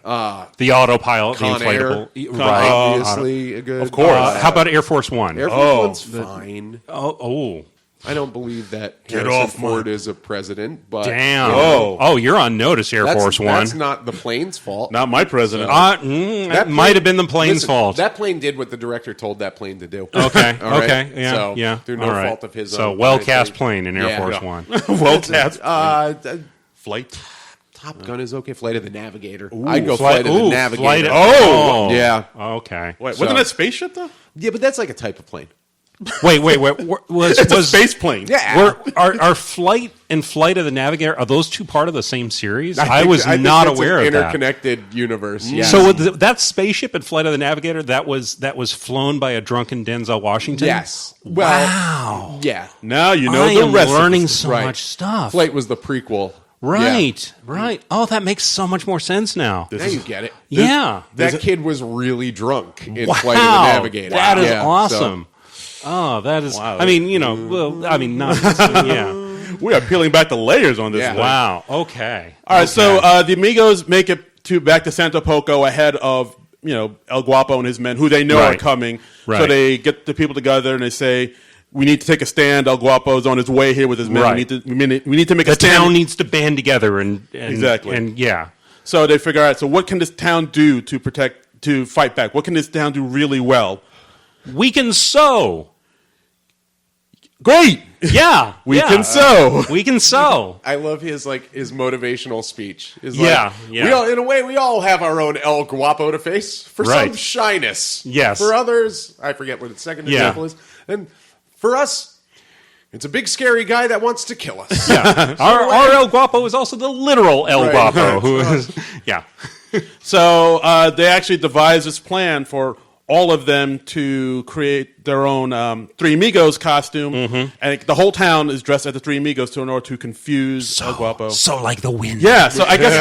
The autopilot, the Con inflatable. Air. Right. Obviously, a good. Of course. How about Air Force One? Air Force One's fine. Oh. I don't believe that Get Harrison off Ford is a president, but Damn. Whoa. Oh, you're on notice, Air Force One. That's not the plane's fault. Not my president. That might have been the plane's Listen, fault. That plane did what the director told that plane to do. Okay. All right? Okay. Yeah. So, yeah. through no All right. fault of his So own. well cast plane in Air Yeah. Force Yeah. One. Well cast. Flight. Top Gun is okay. Flight of the Navigator. I'd go Flight of the Navigator. Oh. Yeah. Okay. Wait, wasn't that spaceship though? Yeah, but that's like a type of plane. Wait. Was It's a space plane. Yeah. Are Flight and Flight of the Navigator, are those 2 part of the same series? I think- was think not it's aware an of that. interconnected universe. Yes. So that spaceship and Flight of the Navigator that was flown by a drunken Denzel Washington. yes. Well, Wow. yeah. Now you know I the am rest. learning of so Right. much stuff. Flight was the prequel. Right. Oh, that makes so much more sense now. Now you get it. Yeah. That kid was really drunk in Wow. Flight of the Navigator. That is Yeah, so- awesome. Oh, that is. Wow. I mean, not. Yeah. We are peeling back the layers on this. Yeah. one. Wow. Okay. All right, so the Amigos make it back to Santo Poco ahead of El Guapo and his men, who they know are Right. coming. Right. So they get the people together and they say, "We need to take a stand. El Guapo's on his way here with his men. Right. We need to make a The stand." town needs to band together and Exactly. And yeah. So they figure out. So what can this town do to fight back? What can this town do really well? We can sew. Great. Yeah. We yeah. can sew. We can sew. I love his motivational speech. Yeah, yeah. We all, in a way, we all have our own El Guapo to face. For Right. some, shyness. Yes. For others, I forget what the second Yeah. example is. And for us, it's a big scary guy that wants to kill us. Yeah. Our El Guapo is also the literal El Right. Guapo, who is yeah. So they actually devised this plan for all of them to create their own Three Amigos costume, and the whole town is dressed as the Three Amigos in order to confuse El Guapo. So like the wind. Yeah, so I guess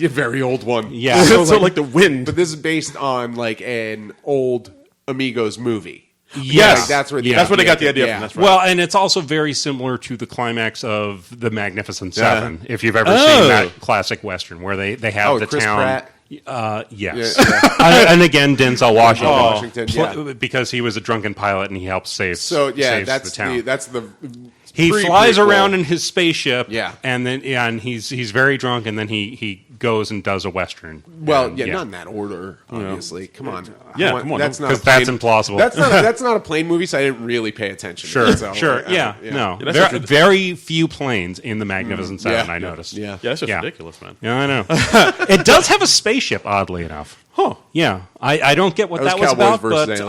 a very old one. Yeah. so like the wind. But this is based on an old Amigos movie. Yes. Like, that's where That's where they got the idea from. That's right. Well, and it's also very similar to the climax of The Magnificent Seven, if you've ever Oh. seen that classic Western, where they have the Chris town. Pratt. Yes. Yeah. And again, Denzel Washington. Washington, yeah. Because he was a drunken pilot and he helps save So yeah, saves that's the town. that's the He pre-prequel. flies around in his spaceship, Yeah. and then and he's very drunk, and then he goes and does a Western. Well, And, yeah, not in that order, obviously. Come on. Yeah, I want- come on. That's not a 'Cause that's plane- implausible. That's not a plane movie, so I didn't really pay attention. Sure, to it, so, sure, yeah. no. that's There just are rid- very few planes in the Magnificent Seven. I noticed. Yeah. yeah, that's just Yeah. ridiculous, man. Yeah, I know. It does have a spaceship, oddly enough. Huh. Yeah, I don't get what That that was was Cowboys about, versus but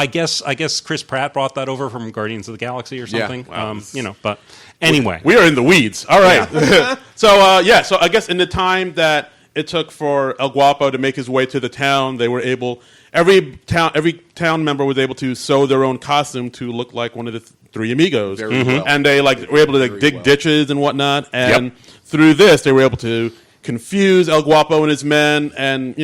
Aliens. I guess Chris Pratt brought that over from Guardians of the Galaxy or Yeah. something. Wow. But anyway, We are in the weeds. All right. So so I guess in the time that it took for El Guapo to make his way to the town, they were able. Every town member was able to sew their own costume to look like one of the Three Amigos, Very well. and they were able to dig well. ditches and whatnot. And through this, they were able to confuse El Guapo and his men, and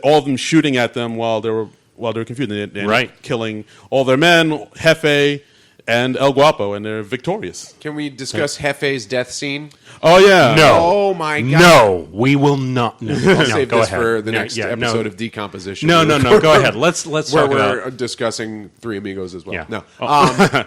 all of them shooting at them while they were while they're confused. They end up Right. killing all their men, Jefe and El Guapo, and they're victorious. Can we discuss Jefe's death scene? Oh yeah, No. Oh my God! No, we will not. No, I'll save go this ahead. for the No, next yeah, episode no. of Decomposition. No. Go ahead. Let's Where talk we're about. discussing Three Amigos as well. Yeah. No,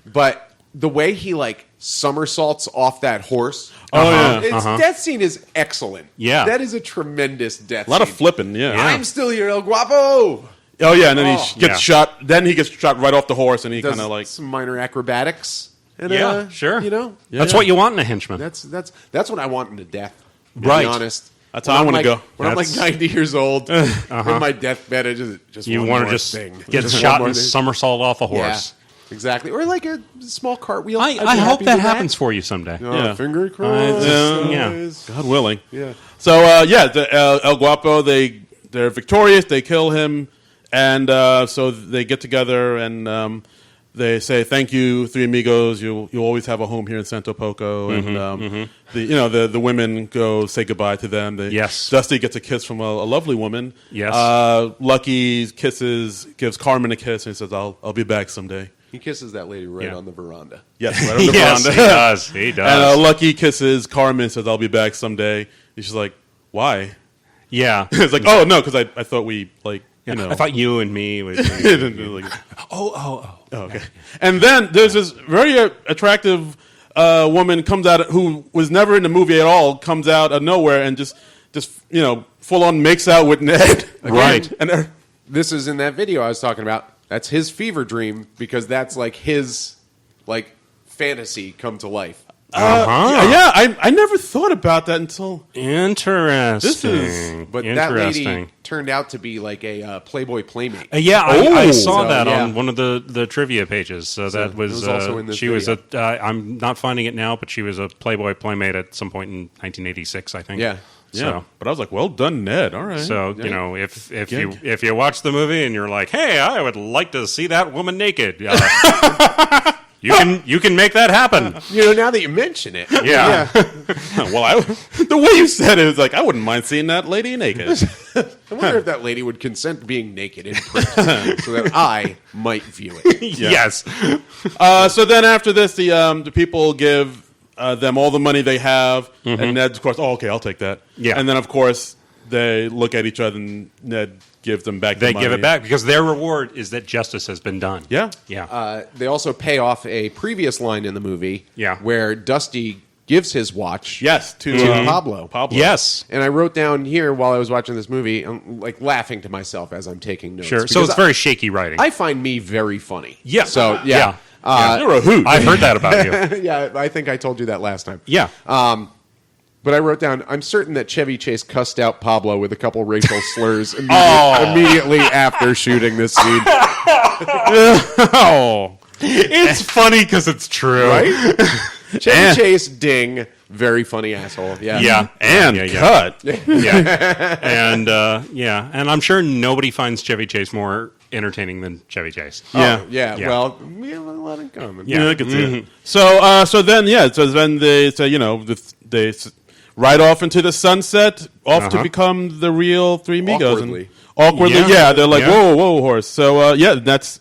but the way he like somersaults off that horse. Oh, yeah. Its death scene is excellent. Yeah. That is a tremendous death. a lot of scene. flipping. Yeah. I'm still here, El Guapo. Oh yeah, and then he Oh. gets Yeah. shot. Then he gets shot right off the horse, and he Does kind of like. some minor acrobatics. And, Yeah, sure. You know, That's what you want in a henchman. that's what I want in a death. To Right. Be honest. That's When how I I'm wanna like- go. When I'm like That's- 90 years old, in my deathbed, I just You want want more to just thing. get Just one shot more and thing. somersault off a Yeah, horse. exactly. Or like a small cartwheel. I I'd be hope happy that with happens for you someday. Oh, Yeah. finger crossed. Yeah. God willing. Yeah. So El Guapo, they're victorious. They kill him, and so they get together and they say, "Thank you, Three Amigos. You'll always have a home here in Santo Poco." And the women go say goodbye to them. Yes. Dusty gets a kiss from a lovely woman. Yes. Lucky gives Carmen a kiss and he says, "I'll be back someday." He kisses that lady right Yeah. on the veranda. Yes, right on the Yes, veranda. he does. He And does. Lucky kisses Carmen and says, "I'll be back someday." And she's like, "Why?" Yeah. It's like, "Oh no," because I thought we you know. I thought you and me was. Like, Oh. oh, okay. And then there's this very attractive woman comes out who was never in the movie at all. Comes out of nowhere and just full on makes out with Ned. Right. And This is in that video I was talking about. That's his fever dream because that's like his fantasy come to life. yeah, I never thought about that until Interesting. This is- But that Interesting. lady turned out to be like a Playboy playmate. Yeah, I saw So, that yeah. on one of the trivia pages. So that was, it was also in this she was video. I'm not finding it now, but she was a Playboy playmate at some point in 1986, I think. Yeah. yeah. But I was like, well done, Ned. All right. So if you watch the movie and you're like, hey, I would like to see that woman naked, you can make that happen. Now that you mention it. Yeah. well, the way you said it was like I wouldn't mind seeing that lady naked. I wonder if that lady would consent to being naked in print so that I might view it. Yes. So then after this, the people give them all the money they have, and Ned, of course, okay, I'll take that. Yeah. And then, of course, they look at each other, and Ned gives them back the They money. give it back because their reward is that justice has been done. Yeah. Yeah. They also pay off a previous line in the movie Yeah. where Dusty gives his watch Yes, to Pablo. Yes. And I wrote down here while I was watching this movie, I'm like laughing to myself as I'm taking notes. Sure. So because it's very shaky writing. I find me very funny. Yeah. So, Yeah. You're a hoot. I've heard that about you. yeah, I think I told you that last time. Yeah. But I wrote down, I'm certain that Chevy Chase cussed out Pablo with a couple racial slurs immediately after shooting this scene. Oh. It's funny because it's true. Right? Chevy Chase, ding, very funny asshole. Yeah. Yeah. and yeah. cut. Yeah. And and I'm sure nobody finds Chevy Chase more entertaining than Chevy Chase. Yeah. Yeah. Yeah. Well, let it come. Yeah. I can see it. So then they say, they ride off into the sunset, off to become the real Three Amigos. Awkwardly. Yeah. They're like, Yeah. whoa, horse. So that's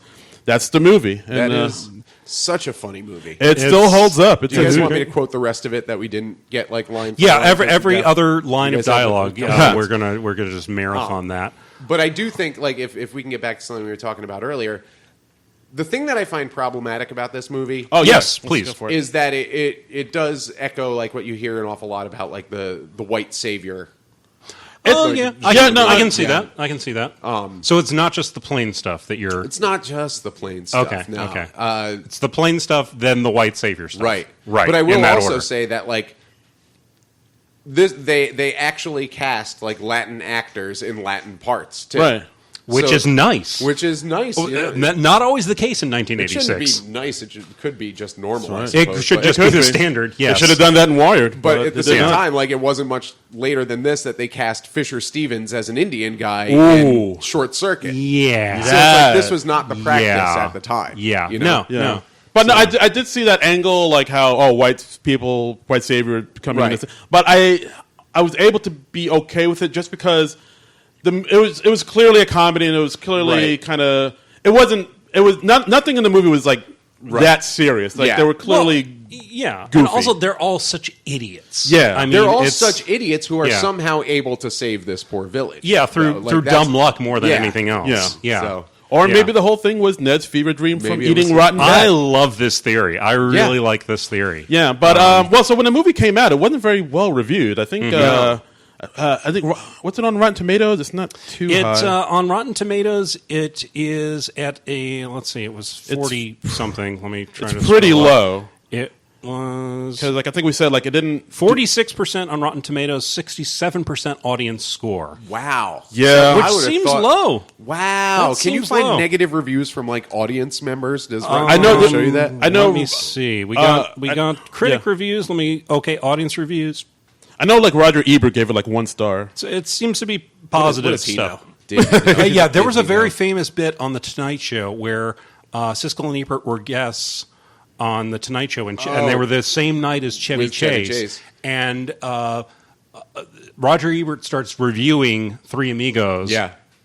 the movie. That And, is such a funny movie. it still holds up. It's Do you guys a want me to quote the rest of it that we didn't get line for Yeah, line? every Yeah. other line You of guys have dialogue, the- we're gonna just marathon that. But I do think, if we can get back to something we were talking about earlier, the thing that I find problematic about this movie Oh, Yes, yeah. please. Let's go for it. is that it does echo what you hear an awful lot about the white savior. Oh Like, yeah, no, I can see yeah. that. I can see that. So it's not just the plain stuff that you're. It's not just the plain stuff. Okay, No. okay. It's the plain stuff, then the white savior stuff. Right. Right. But I will in that also order. say that they actually cast Latin actors in Latin parts too. Right. which So- is nice. Which is nice. Yeah. Not always the case in It shouldn't 1986. be nice. Could be just normal. I That's It suppose, should but- just It be could the be. standard. Yes. They should have done that in Wired. But at the it same did not. time, it wasn't much later than this that they cast Fisher Stevens as an Indian guy Ooh. in Short Circuit. Yeah. So it's That- this was not the practice Yeah. at the time. Yeah. You know? No. Yeah. But no, I did see that angle, like how white savior coming Right. in. But I was able to be okay with it just because it was clearly a comedy, and it was clearly kind of nothing in the movie was like that serious. Like they were clearly goofy. And also they're all such idiots. Yeah, I mean, they're all such idiots who are somehow able to save this poor village. Yeah, through dumb luck more than anything else. Yeah. So, or maybe the whole thing was Ned's fever dream from eating rotten bread. I love this theory. I really like this theory. Yeah, but so when the movie came out, it wasn't very well reviewed. I think. I think what's it on Rotten Tomatoes? It's not too high. On Rotten Tomatoes, it is at it was 40 something. Let me try. It's pretty low. It was because I think we said it didn't 46% on Rotten Tomatoes, 67% audience score. Wow. Yeah, which seems low. Wow. Can you find negative reviews from audience members? Does I know show you that? I know. Let me see. We got critic reviews. Audience reviews. I know, Roger Ebert gave it 1 star. So it seems to be positive what does he stuff. know? There was a very famous bit on the Tonight Show where Siskel and Ebert were guests on the Tonight Show, and they were the same night as Chevy Chase. And Roger Ebert starts reviewing Three Amigos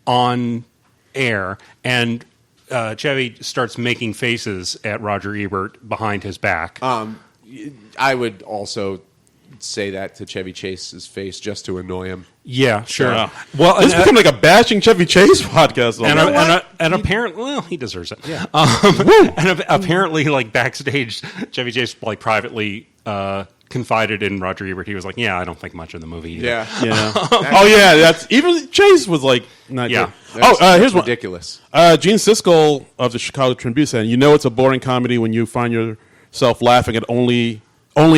on air, and Chevy starts making faces at Roger Ebert behind his back. I would also say that to Chevy Chase's face just to annoy him. Yeah, sure. Well, this became a bashing Chevy Chase podcast. And apparently, he deserves it. Yeah. And apparently, backstage, Chevy Chase privately confided in Roger Ebert. He was like, "Yeah, I don't think much of the movie either." Yeah. That's even Chase was not good. Here's one ridiculous. Gene Siskel of the Chicago Tribune said, it's a boring comedy when you find yourself laughing at only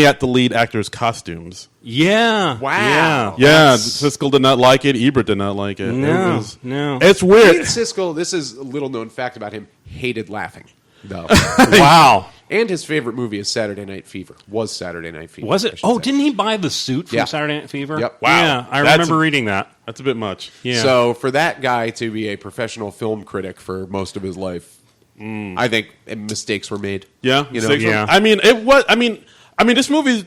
at the lead actor's costumes." Yeah. Wow. Yeah. Siskel did not like it. Ebert did not like it. No. It's weird. Gene Siskel, this is a little known fact about him, hated laughing, though. Wow. And his favorite movie is Saturday Night Fever. Was Saturday Night Fever. Was it? Oh, didn't he buy the suit from Saturday Night Fever? Yep. Wow. Yeah, I remember reading that. That's a bit much. Yeah. So for that guy to be a professional film critic for most of his life, I think mistakes were made. Yeah. Yeah. I mean, it was. I mean, this movie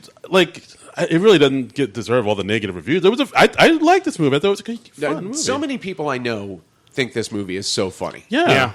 it really doesn't deserve all the negative reviews. I like this movie. I thought it was a fun movie. So many people I know think this movie is so funny. Yeah.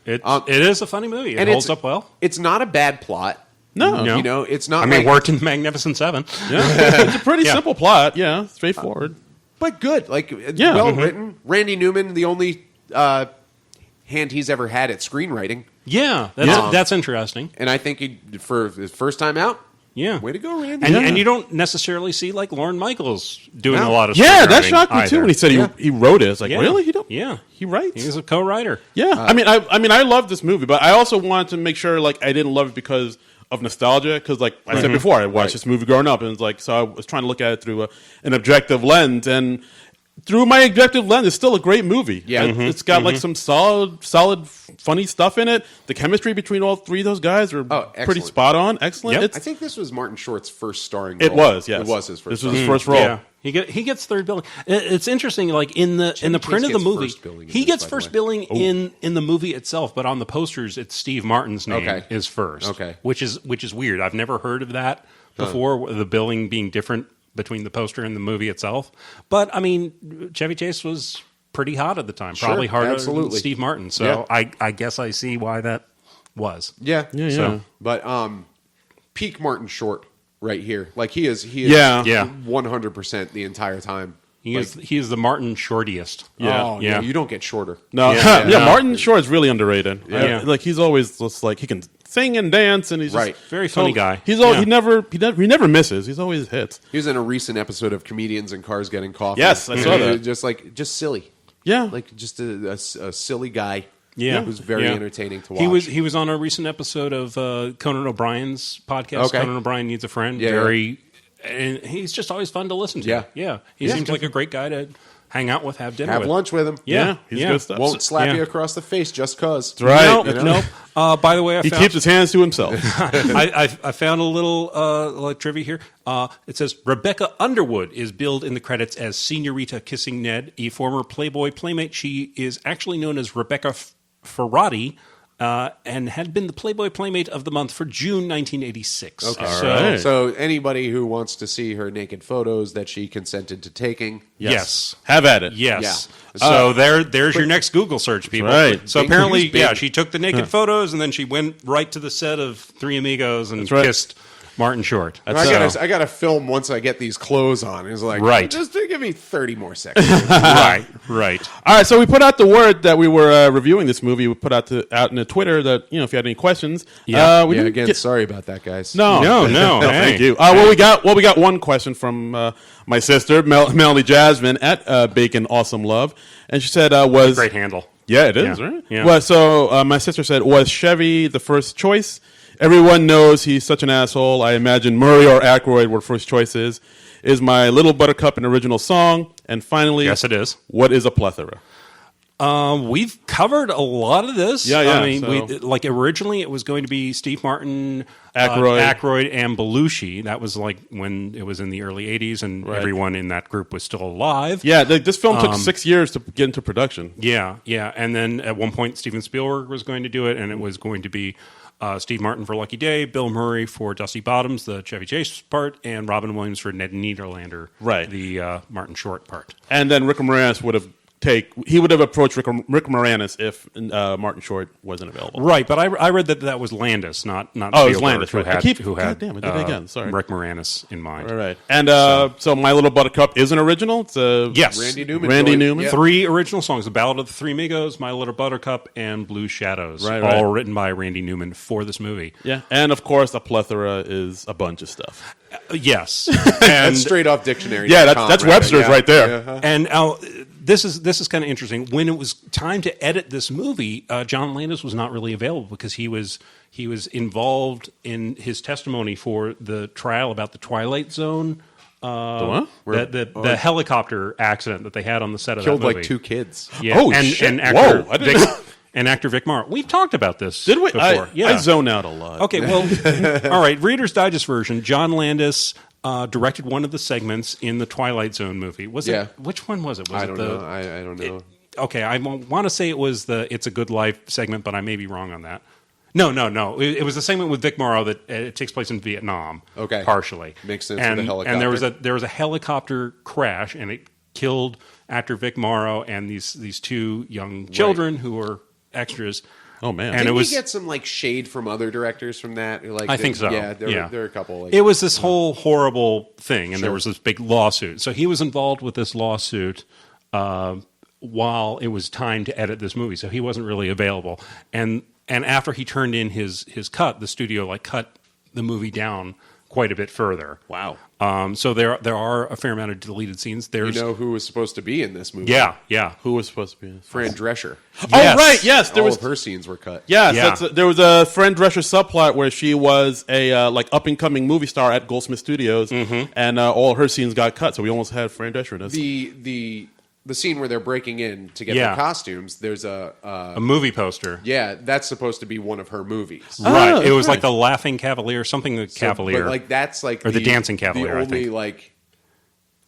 It is a funny movie. It holds up well. It's not a bad plot. No. It's not. Worked in Magnificent Seven. Yeah. It's a pretty simple plot. Yeah, straightforward, but good. Well written. Randy Newman, the only hand he's ever had at screenwriting. Yeah, that's interesting. And I think for his first time out. Yeah, way to go, Randy. And you don't necessarily see Lorne Michaels doing a lot of that shocked me too when he said he wrote it. It's really he don't he writes. He's a co-writer. Yeah, I love this movie, but I also wanted to make sure I didn't love it because of nostalgia. Because I said before, I watched this movie growing up, and it's so I was trying to look at it through an objective lens, and through my objective lens, it's still a great movie. Yeah, it's got some solid, funny stuff in it. The chemistry between all three of those guys are pretty spot on. Excellent. Yep. I think this was Martin Short's first starring role. It was, yes. It was his first. This was his first role. Yeah. He gets third billing. It's interesting. In the print of the movie, he gets first billing in the movie itself, but on the posters, it's Steve Martin's name is first. Okay, which is weird. I've never heard of that before. The billing being different between the poster and the movie itself. But Chevy Chase was pretty hot at the time, probably harder than Steve Martin. So I guess I see why that was. Yeah. So, but peak Martin Short right here. He is 100% the entire time. He is the Martin shortiest. Yeah. No, you don't get shorter. No. Martin Short is really underrated. Yeah. He's always just he can sing and dance, and he's just very funny guy. He never misses. He's always hits. He was in a recent episode of Comedians in Cars Getting Coffee. Yes, I saw that. Just silly. Yeah, just a silly guy. Yeah, it was very entertaining to watch. He was on a recent episode of Conan O'Brien's podcast. Okay. Conan O'Brien Needs a Friend. And he's just always fun to listen to. Yeah. He seems like a great guy to hang out with, have dinner have with. lunch with him. Yeah. He's good stuff. Won't slap you across the face just cause. That's right. Nope. By the way, he keeps his hands to himself. I found a little trivia here. It says Rebecca Underwood is billed in the credits as Senorita Kissing Ned, a former Playboy playmate. She is actually known as Rebecca Ferrati, and had been the Playboy Playmate of the Month for June 1986. Okay. right. So anybody who wants to see her naked photos that she consented to taking, Yes. Have at it. Yes. Yeah. So there's your next Google search, people. right. So Bing, apparently, who's Bing? yeah, she took the naked photos and then she went right to the set of Three Amigos and right. kissed Martin Short. I gotta film once I get these clothes on. It's like, Right. just give me 30 more seconds. Right. All right, so we put out the word that we were reviewing this movie. We put out in the Twitter that if you had any questions. Yeah. we didn't Again, get- sorry about that, guys. No, No, hey. thank you. Well, we got one question from my sister Melanie Jasmine at Bacon Awesome Love, and she said, "Was Great handle. Yeah, it is Yeah. right. Yeah. Well, so my sister said, was Chevy the first choice? Everyone knows he's such an asshole. I imagine Murray or Aykroyd were first choices. Is My Little Buttercup an original song? And finally, Yes, it is. What is a plethora? We've covered a lot of this. Yeah, yeah, I mean, so- originally it was going to be Steve Martin, Aykroyd. and Belushi. That was like when it was in the early '80s, and Right. everyone in that group was still alive. Yeah, this film took 6 years to get into production. Yeah. And then at one point, Steven Spielberg was going to do it, and it was going to be Steve Martin for Lucky Day, Bill Murray for Dusty Bottoms, the Chevy Chase part, and Robin Williams for Ned Niederlander, Right. the Martin Short part. And then Rick Moranis would have approached Rick Moranis if Martin Short wasn't available. Right, but I read that was Landis, not Oh, it was Spielberg, Landis, who right. had, God had damn it, did it again. Sorry. Rick Moranis in mind. All right. And so My Little Buttercup is an original? It's a Yes. Randy Newman. Randy joined- Newman? yeah. 3 original songs: The Ballad of the Three Amigos, My Little Buttercup, and Blue Shadows. Right, all right. written by Randy Newman for this movie. Yeah. And of course, a plethora is a bunch of stuff. Yes, That's and straight off dictionary. Yeah, that's Webster's right there. Yeah. and this is kind of interesting. When it was time to edit this movie, John Landis was not really available because he was involved in his testimony for the trial about the Twilight Zone. The what? The helicopter accident that they had on the set of Killed that movie. like 2 kids. Yeah. Oh, and, shit. And actor Whoa, I didn't Vic, know. and actor Vic Morrow. We've talked about this. Did we? before? I zone out a lot. Okay, well, all right. Reader's Digest version. John Landis directed one of the segments in the Twilight Zone movie. Was Yeah. it? Which one was it? Was I it don't the? know. I don't know. Okay, I want to say it was the "It's a Good Life" segment, but I may be wrong on that. No. It was the segment with Vic Morrow that it takes place in Vietnam. Okay. Partially Makes sense And, with the helicopter. and there was a helicopter crash, and it killed actor Vic Morrow and these 2 young children who were extras. Oh, man. And Didn't it was we get some like shade from other directors from that? Like, I think so. Yeah, there were a couple. Like, It was this whole horrible thing, and there Sure. was this big lawsuit. So he was involved with this lawsuit while it was time to edit this movie. So he wasn't really available. And after he turned in his cut, the studio cut the movie down quite a bit further. Wow. So there are a fair amount of deleted scenes. you There's know who was supposed to be in this movie? yeah. Who was supposed to be in this? Fran Drescher. Oh, Yes. right. Yes. There All was. of her scenes were cut. Yes, Yeah. there was a Fran Drescher subplot where she was a up and coming movie star at Goldsmith Studios, and all her scenes got cut. So we almost had Fran Drescher in this. The scene where they're breaking in to get Yeah. their costumes. There's a movie poster. yeah. That's supposed to be one of her movies. Right. It was right. like the Laughing Cavalier, something the Cavalier. But like that's like Or the Dancing Cavalier, The I only think. like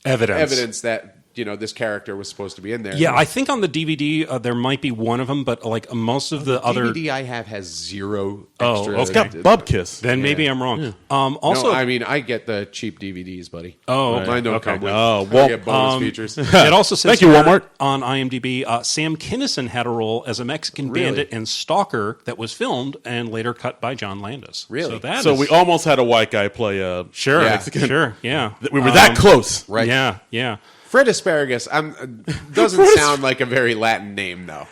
evidence that this character was supposed to be in there. Yeah, I think on the DVD there might be one of them, but like most of the other. DVD I have has 0 Oh, extra. okay. It's got Bub Kiss. Then maybe Yeah. I'm wrong. Also, Also, I mean, I get the cheap DVDs, buddy. Oh, okay. Mine don't Okay. come with. Oh, I well, get bonus features. it also says Thank you, here Walmart. on IMDb, Sam Kinison had a role as a Mexican Really? bandit and stalker that was filmed and later cut by John Landis. Really? So We almost had a white guy play a. sure, Yeah. sure, yeah. We were that close. Right. Yeah. Fred Asparagus doesn't sound like a very Latin name, though.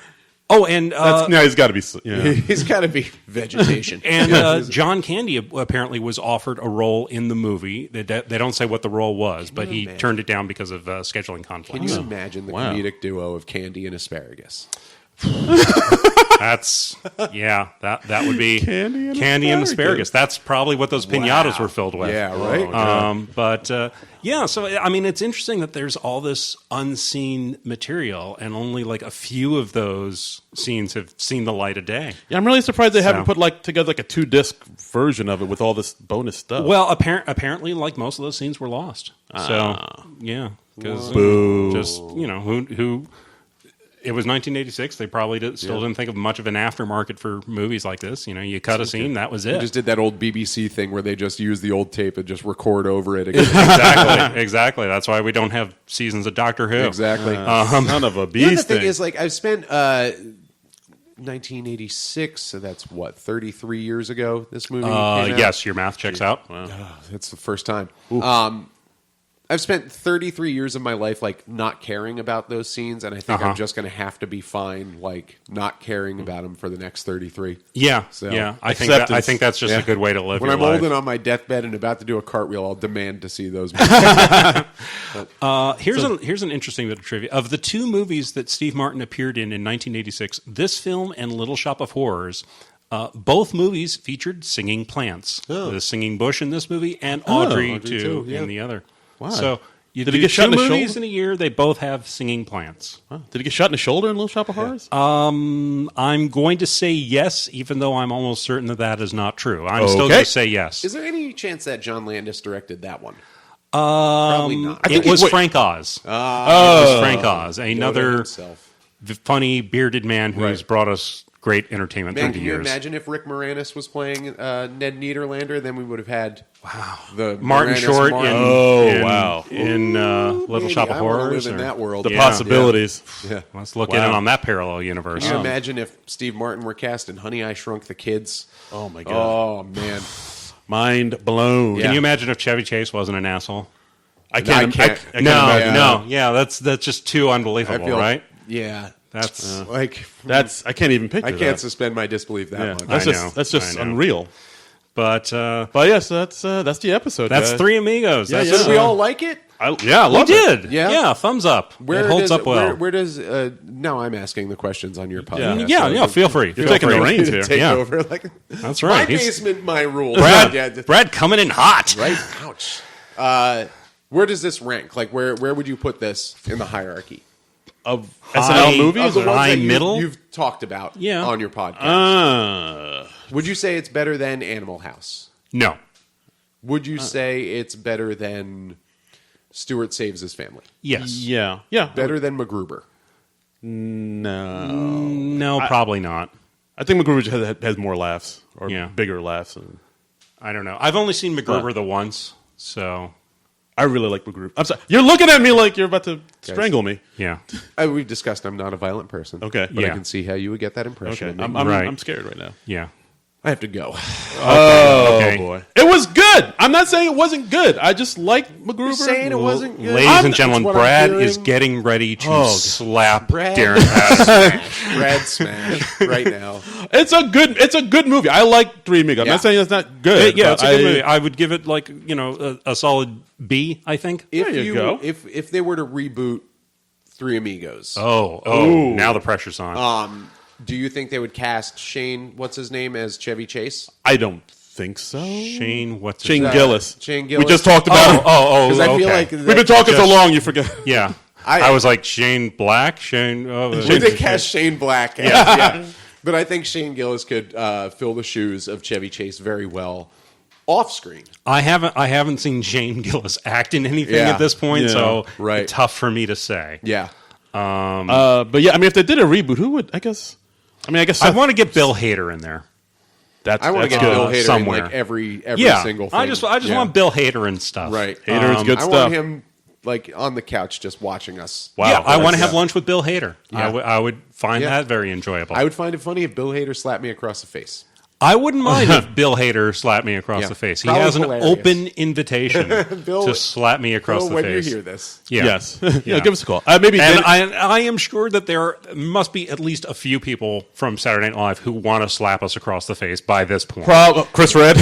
Oh, and No, he's got to be. Yeah. He's got to be vegetation. and John Candy apparently was offered a role in the movie. They don't say what the role was, but he turned it down because of scheduling conflicts. Can you imagine the Wow. comedic duo of Candy and Asparagus? That's that would be Candy and and asparagus. asparagus. That's probably what those pinatas were filled with. Yeah, right. So I mean, it's interesting that there's all this unseen material, and only like a few of those scenes have seen the light of day. Yeah, I'm really surprised they haven't So- put together a 2-disc version of it with all this bonus stuff. Well, apparently, like most of those scenes were lost. So yeah, because Boo. just who It was 1986. They probably still didn't think of much of an aftermarket for movies like this. You cut a scene, that was it. They just did that old BBC thing where they just use the old tape and just record over it again. Exactly. That's why we don't have seasons of Doctor Who. Exactly. Son of a beast. You know, the thing is, like, I've spent 1986, so that's what, 33 years ago. This movie. Came out? Yes, your math checks out. Wow. That's the first time. I've spent 33 years of my life like not caring about those scenes, and I think I'm just going to have to be fine, like not caring about them for the next 33. Yeah, So, yeah. I think that's just a good way to live. When your I'm life. old and on my deathbed and about to do a cartwheel, I'll demand to see those movies. Here's an interesting bit of trivia. Of the two movies that Steve Martin appeared in 1986, this film and Little Shop of Horrors. Both movies featured singing plants. The singing bush in this movie, and Audrey too, in the other. Wow. So you Did do he get shot in two the movies shoulder? in a year. They both have singing plants. Huh. Did he get shot in the shoulder in Little Shop of Horrors? I'm going to say yes, even though I'm almost certain that is not true. I'm still going to say yes. Is there any chance that John Landis directed that one? Probably not. It was Frank Oz. It was Frank Oz, another funny bearded man who's brought us great entertainment through the Can you years. imagine if Rick Moranis was playing Ned Niederlander? Then we would have had the Martin Moranis Short Martin. in Little Shop of I wanna Horrors. live in that world. The possibilities. Yeah. Let's look in on that parallel universe. Can you imagine if Steve Martin were cast in Honey, I Shrunk the Kids? Oh, my God. Oh, man. Mind blown. Can you imagine if Chevy Chase wasn't an asshole? I can't imagine. No. Yeah, that's just too unbelievable, right? Yeah. That's I can't even picture I that. can't suspend my disbelief that much. That's just unreal. But yes, that's the episode. that's guys. Three Amigos. Yeah, That's Did we all like it? I we love it. did. Yeah? Thumbs up. It holds up well. Where does now I'm asking the questions on your podcast. Yeah, feel free. You're taking the reins here. Take Yeah. over. Like, That's right. My basement, my rules. Brad coming in hot. Right? Ouch. Where does this rank? Like, where would you put this in the hierarchy? Of SNL movies? Of the ones that middle? you've talked about on your podcast. Would you say it's better than Animal House? No. Would you say it's better than Stuart Saves His Family? Yes. Yeah. Better than MacGruber? No, probably not. I think MacGruber has more laughs or Yeah. bigger laughs. And I don't know. I've only seen MacGruber the once, so I really like MacGruber. I'm sorry. You're looking at me like you're about to strangle me. yeah. We've discussed I'm not a violent person. Okay. But I Yeah. can see how you would get that impression. Okay. of me. I'm scared right now. Yeah. I have to go. Okay. Oh, boy. It was good. I'm not saying it wasn't good. I just like MacGruber. You're saying it wasn't good? Ladies and gentlemen, That's what I'm Brad hearing. is getting ready to slap Brad. Darren Pass. Brad smash right now. It's a good movie. I like Three Amigos. I'm Yeah. not saying it's not good. Yeah, but it's a good movie. I would give it like a solid B. I think. If you go. If they were to reboot Three Amigos, Oh, now the pressure's on. do you think they would cast Shane, what's his name, as Chevy Chase? I don't think so. Shane, what's his Shane name? Gillis. Shane Gillis. We just talked about him. Because I feel okay. like We've been talking so long, you forget. Yeah. I- I was like Shane Black, Shane. Would they cast Shane Black? Yeah. But I think Shane Gillis could fill the shoes of Chevy Chase very well off screen. I haven't seen Shane Gillis act in anything Yeah. at this point, Yeah. so Right. it's tough for me to say. Yeah. But yeah, I mean, if they did a reboot, who would? I guess I Seth, want to get Bill Hader in there. I want to get good. Bill Hader somewhere. in like every Yeah, single thing. I just Yeah. want Bill Hader and stuff. Right. Hader is good I stuff. want him like on the couch just watching us. Wow. Yeah, I want to Yeah. have lunch with Bill Hader. Yeah. I would find Yeah. that very enjoyable. I would find it funny if Bill Hader slapped me across the face. I wouldn't mind if Bill Hader slapped me across Yeah. the face. He Probably has an hilarious. open invitation Bill- to slap me across Bill, the when face. you hear this, Yeah. Yes. Yeah, give us a call. Maybe. And Dan- I am sure that there must be at least a few people from Saturday Night Live who want to slap us across the face by this point. Chris Red.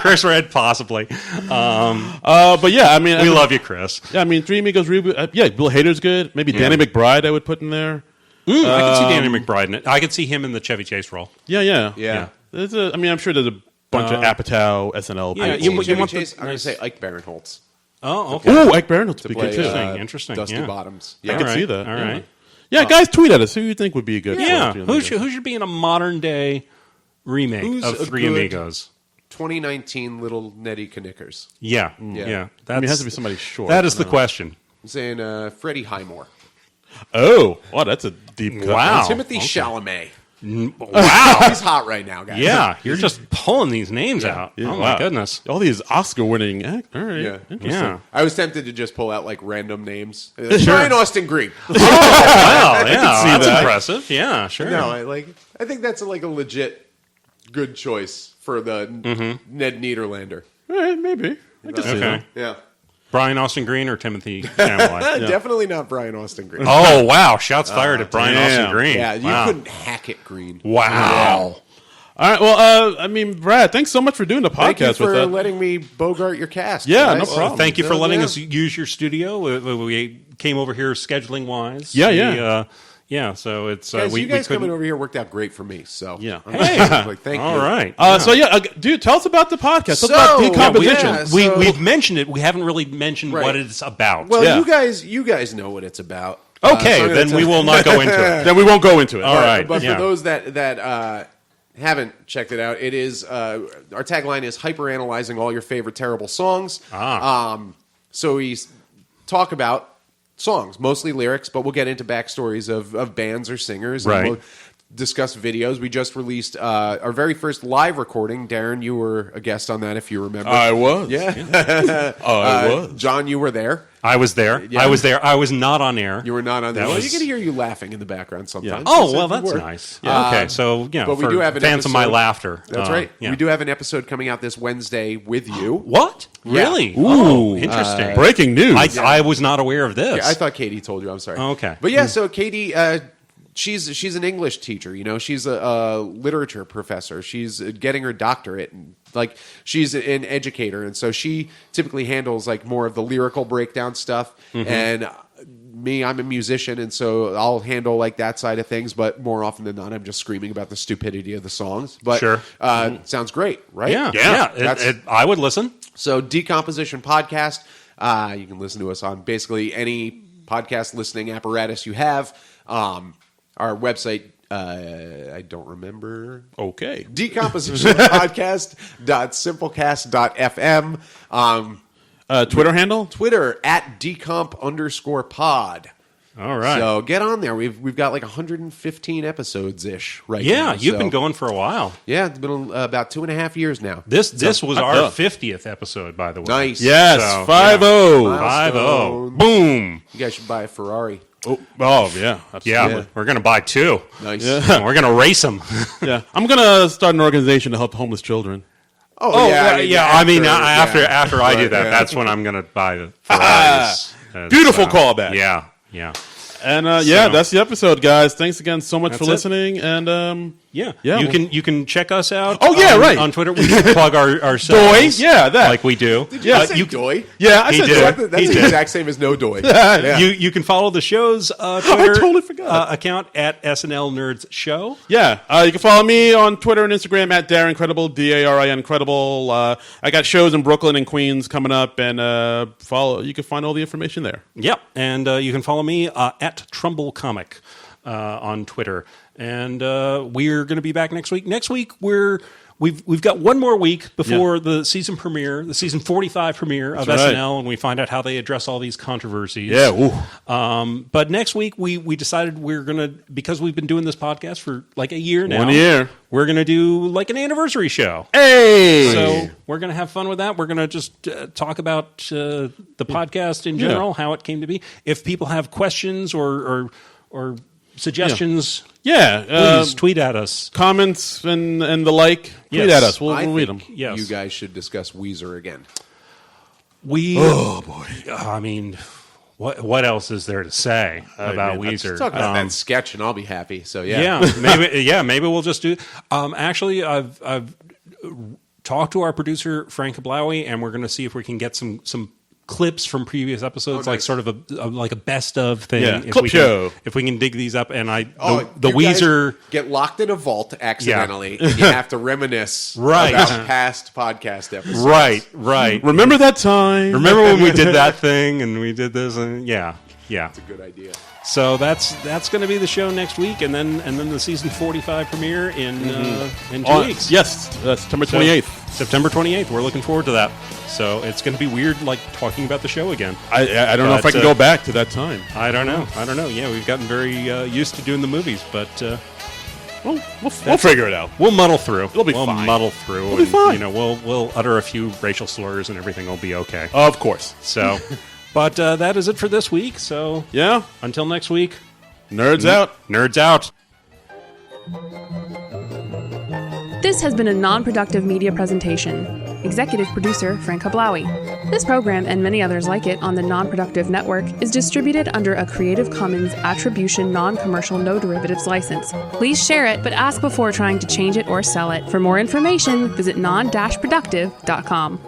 Chris Red, possibly. But yeah, I mean, We love you, Chris. Yeah, I mean, Three Amigos reboot. Yeah, Bill Hader's good. Maybe Danny McBride I would put in there. I could see Danny McBride in it. I could see him in the Chevy Chase role. Yeah. yeah. I mean, I'm sure there's a bunch of Apatow, SNL. yeah, people. you want the Chase, I'm going to nice- say Ike Barinholtz. Oh, okay. Ooh, Ike Barinholtz would be Play, good too. Interesting, Dusty yeah. Bottoms. I Yeah. could All see right, that. all yeah. right. Yeah, guys, tweet at us. Who you think would be a good? Yeah, Three who Amigos? should be in a modern day remake Who's of a Three good- Amigos? 2019 Little Nettie Knickers. Yeah. Yeah. I mean, it has to be somebody short. That is the I don't know. question. I'm saying Freddie Highmore. Oh, wow, that's a deep cut. Wow. Timothy Chalamet. Wow. He's hot right now, guys. Yeah, you're just pulling these names out. Yeah, Oh, wow. my goodness. All these Oscar-winning All right. Yeah. Interesting. Yeah. I was tempted to just pull out like random names. Brian Austin Green. Wow, yeah, see that's that. impressive. Yeah, sure. No, I think that's like a legit good choice for the Ned Niederlander. All right, maybe. I can see Okay. that. Yeah. Brian Austin Green or Timothy Chalamet? Definitely not Brian Austin Green. Oh, wow. Shots fired at Brian damn. Austin Green. Yeah, you Wow. couldn't hack it, Green. Wow. All right, well, Brad, thanks so much for doing the Thank you podcast for with us. letting me bogart your cast. Yeah, guys. no problem. Thank you for letting Yeah. us use your studio. We came over here scheduling wise. Yeah. Yeah, so it's Guys, you guys couldn't- coming over here worked out great for me. So Yeah. I'm Hey. like, thank you. All right. Dude, tell us about the podcast. Tell us So, about yeah, decomposition. We've mentioned it. We haven't really mentioned Right. what it's about. Well, Yeah. you guys know what it's about. okay, So I'm gonna then tell- we will not go into it. Then we won't go into it. All right. But yeah. for those that haven't checked it out, it is our tagline is hyper analyzing all your favorite terrible songs. So we talk about songs, mostly lyrics, but we'll get into backstories of bands or singers. Right. And we'll discuss videos. We just released our very first live recording. Darren, you were a guest on that, if you remember. I was. Yeah. I was. John, you were there. I was there. Yeah. I was there. I was not on air. You were not on there. That Well, was- you can hear you laughing in the background sometimes. Oh, So well, if you that's were. nice. Yeah. Okay, so, But we for do have an fans of my episode- laughter. That's right. Yeah. We do have an episode coming out this Wednesday with you. What? Yeah. Really? Ooh. Oh, interesting. Breaking news. I was not aware of this. Yeah, I thought Katie told you. I'm sorry. Oh, okay. But yeah, so Katie, she's an English teacher. You know, she's a literature professor. She's getting her doctorate, and like she's an educator, and so she typically handles like more of the lyrical breakdown stuff. And me, I'm a musician, and so I'll handle like that side of things. But more often than not, I'm just screaming about the stupidity of the songs. But Sure. sounds great, right? yeah. That's- I would listen. So, Decomposition Podcast. You can listen to us on basically any podcast listening apparatus you have. Our website, I don't remember. Okay. Decompositionpodcast.simplecast.fm. Twitter handle? Twitter @decomp_pod. All right. So get on there. We've got like 115 episodes ish right now. yeah, you've So- been going for a while. Yeah, it's been about 2.5 years now. This was our up. 50th episode, by the way. Nice. Yes, So, 5-0. yeah. 5-0. Milestones. Boom. You guys should buy a Ferrari. Oh, yeah. Absolutely. Yeah, we're going to buy 2. Nice. We're going to race them. Yeah. I'm going to start an organization to help homeless children. Oh, yeah. I mean, after I do Right, that, yeah. that's when I'm going to buy the Ferraris. Beautiful callback. Yeah. And So- that's the episode, guys. Thanks again so much for That's it. listening. And Yeah. Yeah, You well- can check us out. Oh, yeah, right. On Twitter, we can plug ourselves. Doy? Yeah, that. like we do. Did you say you doy? yeah, I He said did. doy. That's He the did. exact same as no doy. Yeah. You can follow the show's Twitter totally forgot. account at SNL Nerds Show. Yeah, you can follow me on Twitter and Instagram at Darren Credible, DARIN Credible. I got shows in Brooklyn and Queens coming up, and you can find all the information there. Yep, and you can follow me at Trumbull Comic on Twitter. And we're going to be back next week. Next week we've got one more week before the season premiere, the season 45 premiere of That's right. SNL, and we find out how they address all these controversies. Yeah, ooh. But next week we decided we're going to, because we've been doing this podcast for like a year now. 1 year. We're going to do like an anniversary show. Hey! So we're going to have fun with that. We're going to just talk about the podcast in general, how it came to be. If people have questions or suggestions, please tweet at us. Comments and the like, tweet Yes. at us. We'll I read them. think Yes. you guys should discuss Weezer again. Oh, boy. I mean, what else is there to say about man, Weezer? Talk about that sketch, and I'll be happy. So Maybe we'll just do. Actually, I've talked to our producer Frank Kablawi, and we're going to see if we can get some clips from previous episodes, like nice. sort of a best of thing. Yeah, if clip we show. If we can dig these up, and the you guys Weezer. get locked in a vault accidentally, and you have to reminisce Right. about past podcast episodes. Right. Remember that time? Remember when we did that thing and we did this? And yeah. Yeah. It's a good idea. So that's going to be the show next week, and then the season 45 premiere in 2 weeks. Yes, September 28th. September 28th. We're looking forward to that. So it's going to be weird, like talking about the show again. I don't know if I can go back to that time. I don't know. Yeah, we've gotten very used to doing the movies, but We'll figure it out. we'll muddle through. It'll be we'll fine. muddle through. It'll be fine. You know, we'll utter a few racial slurs, and everything will be okay. Of course. So, but that is it for this week. So Yeah. until next week, Nerds out. Nerds out. This has been a non-productive media presentation. Executive producer Frank Hablawi. This program and many others like it on the Non-Productive Network is distributed under a Creative Commons Attribution Non-Commercial No Derivatives license. Please share it, but ask before trying to change it or sell it. For more information, visit non-productive.com.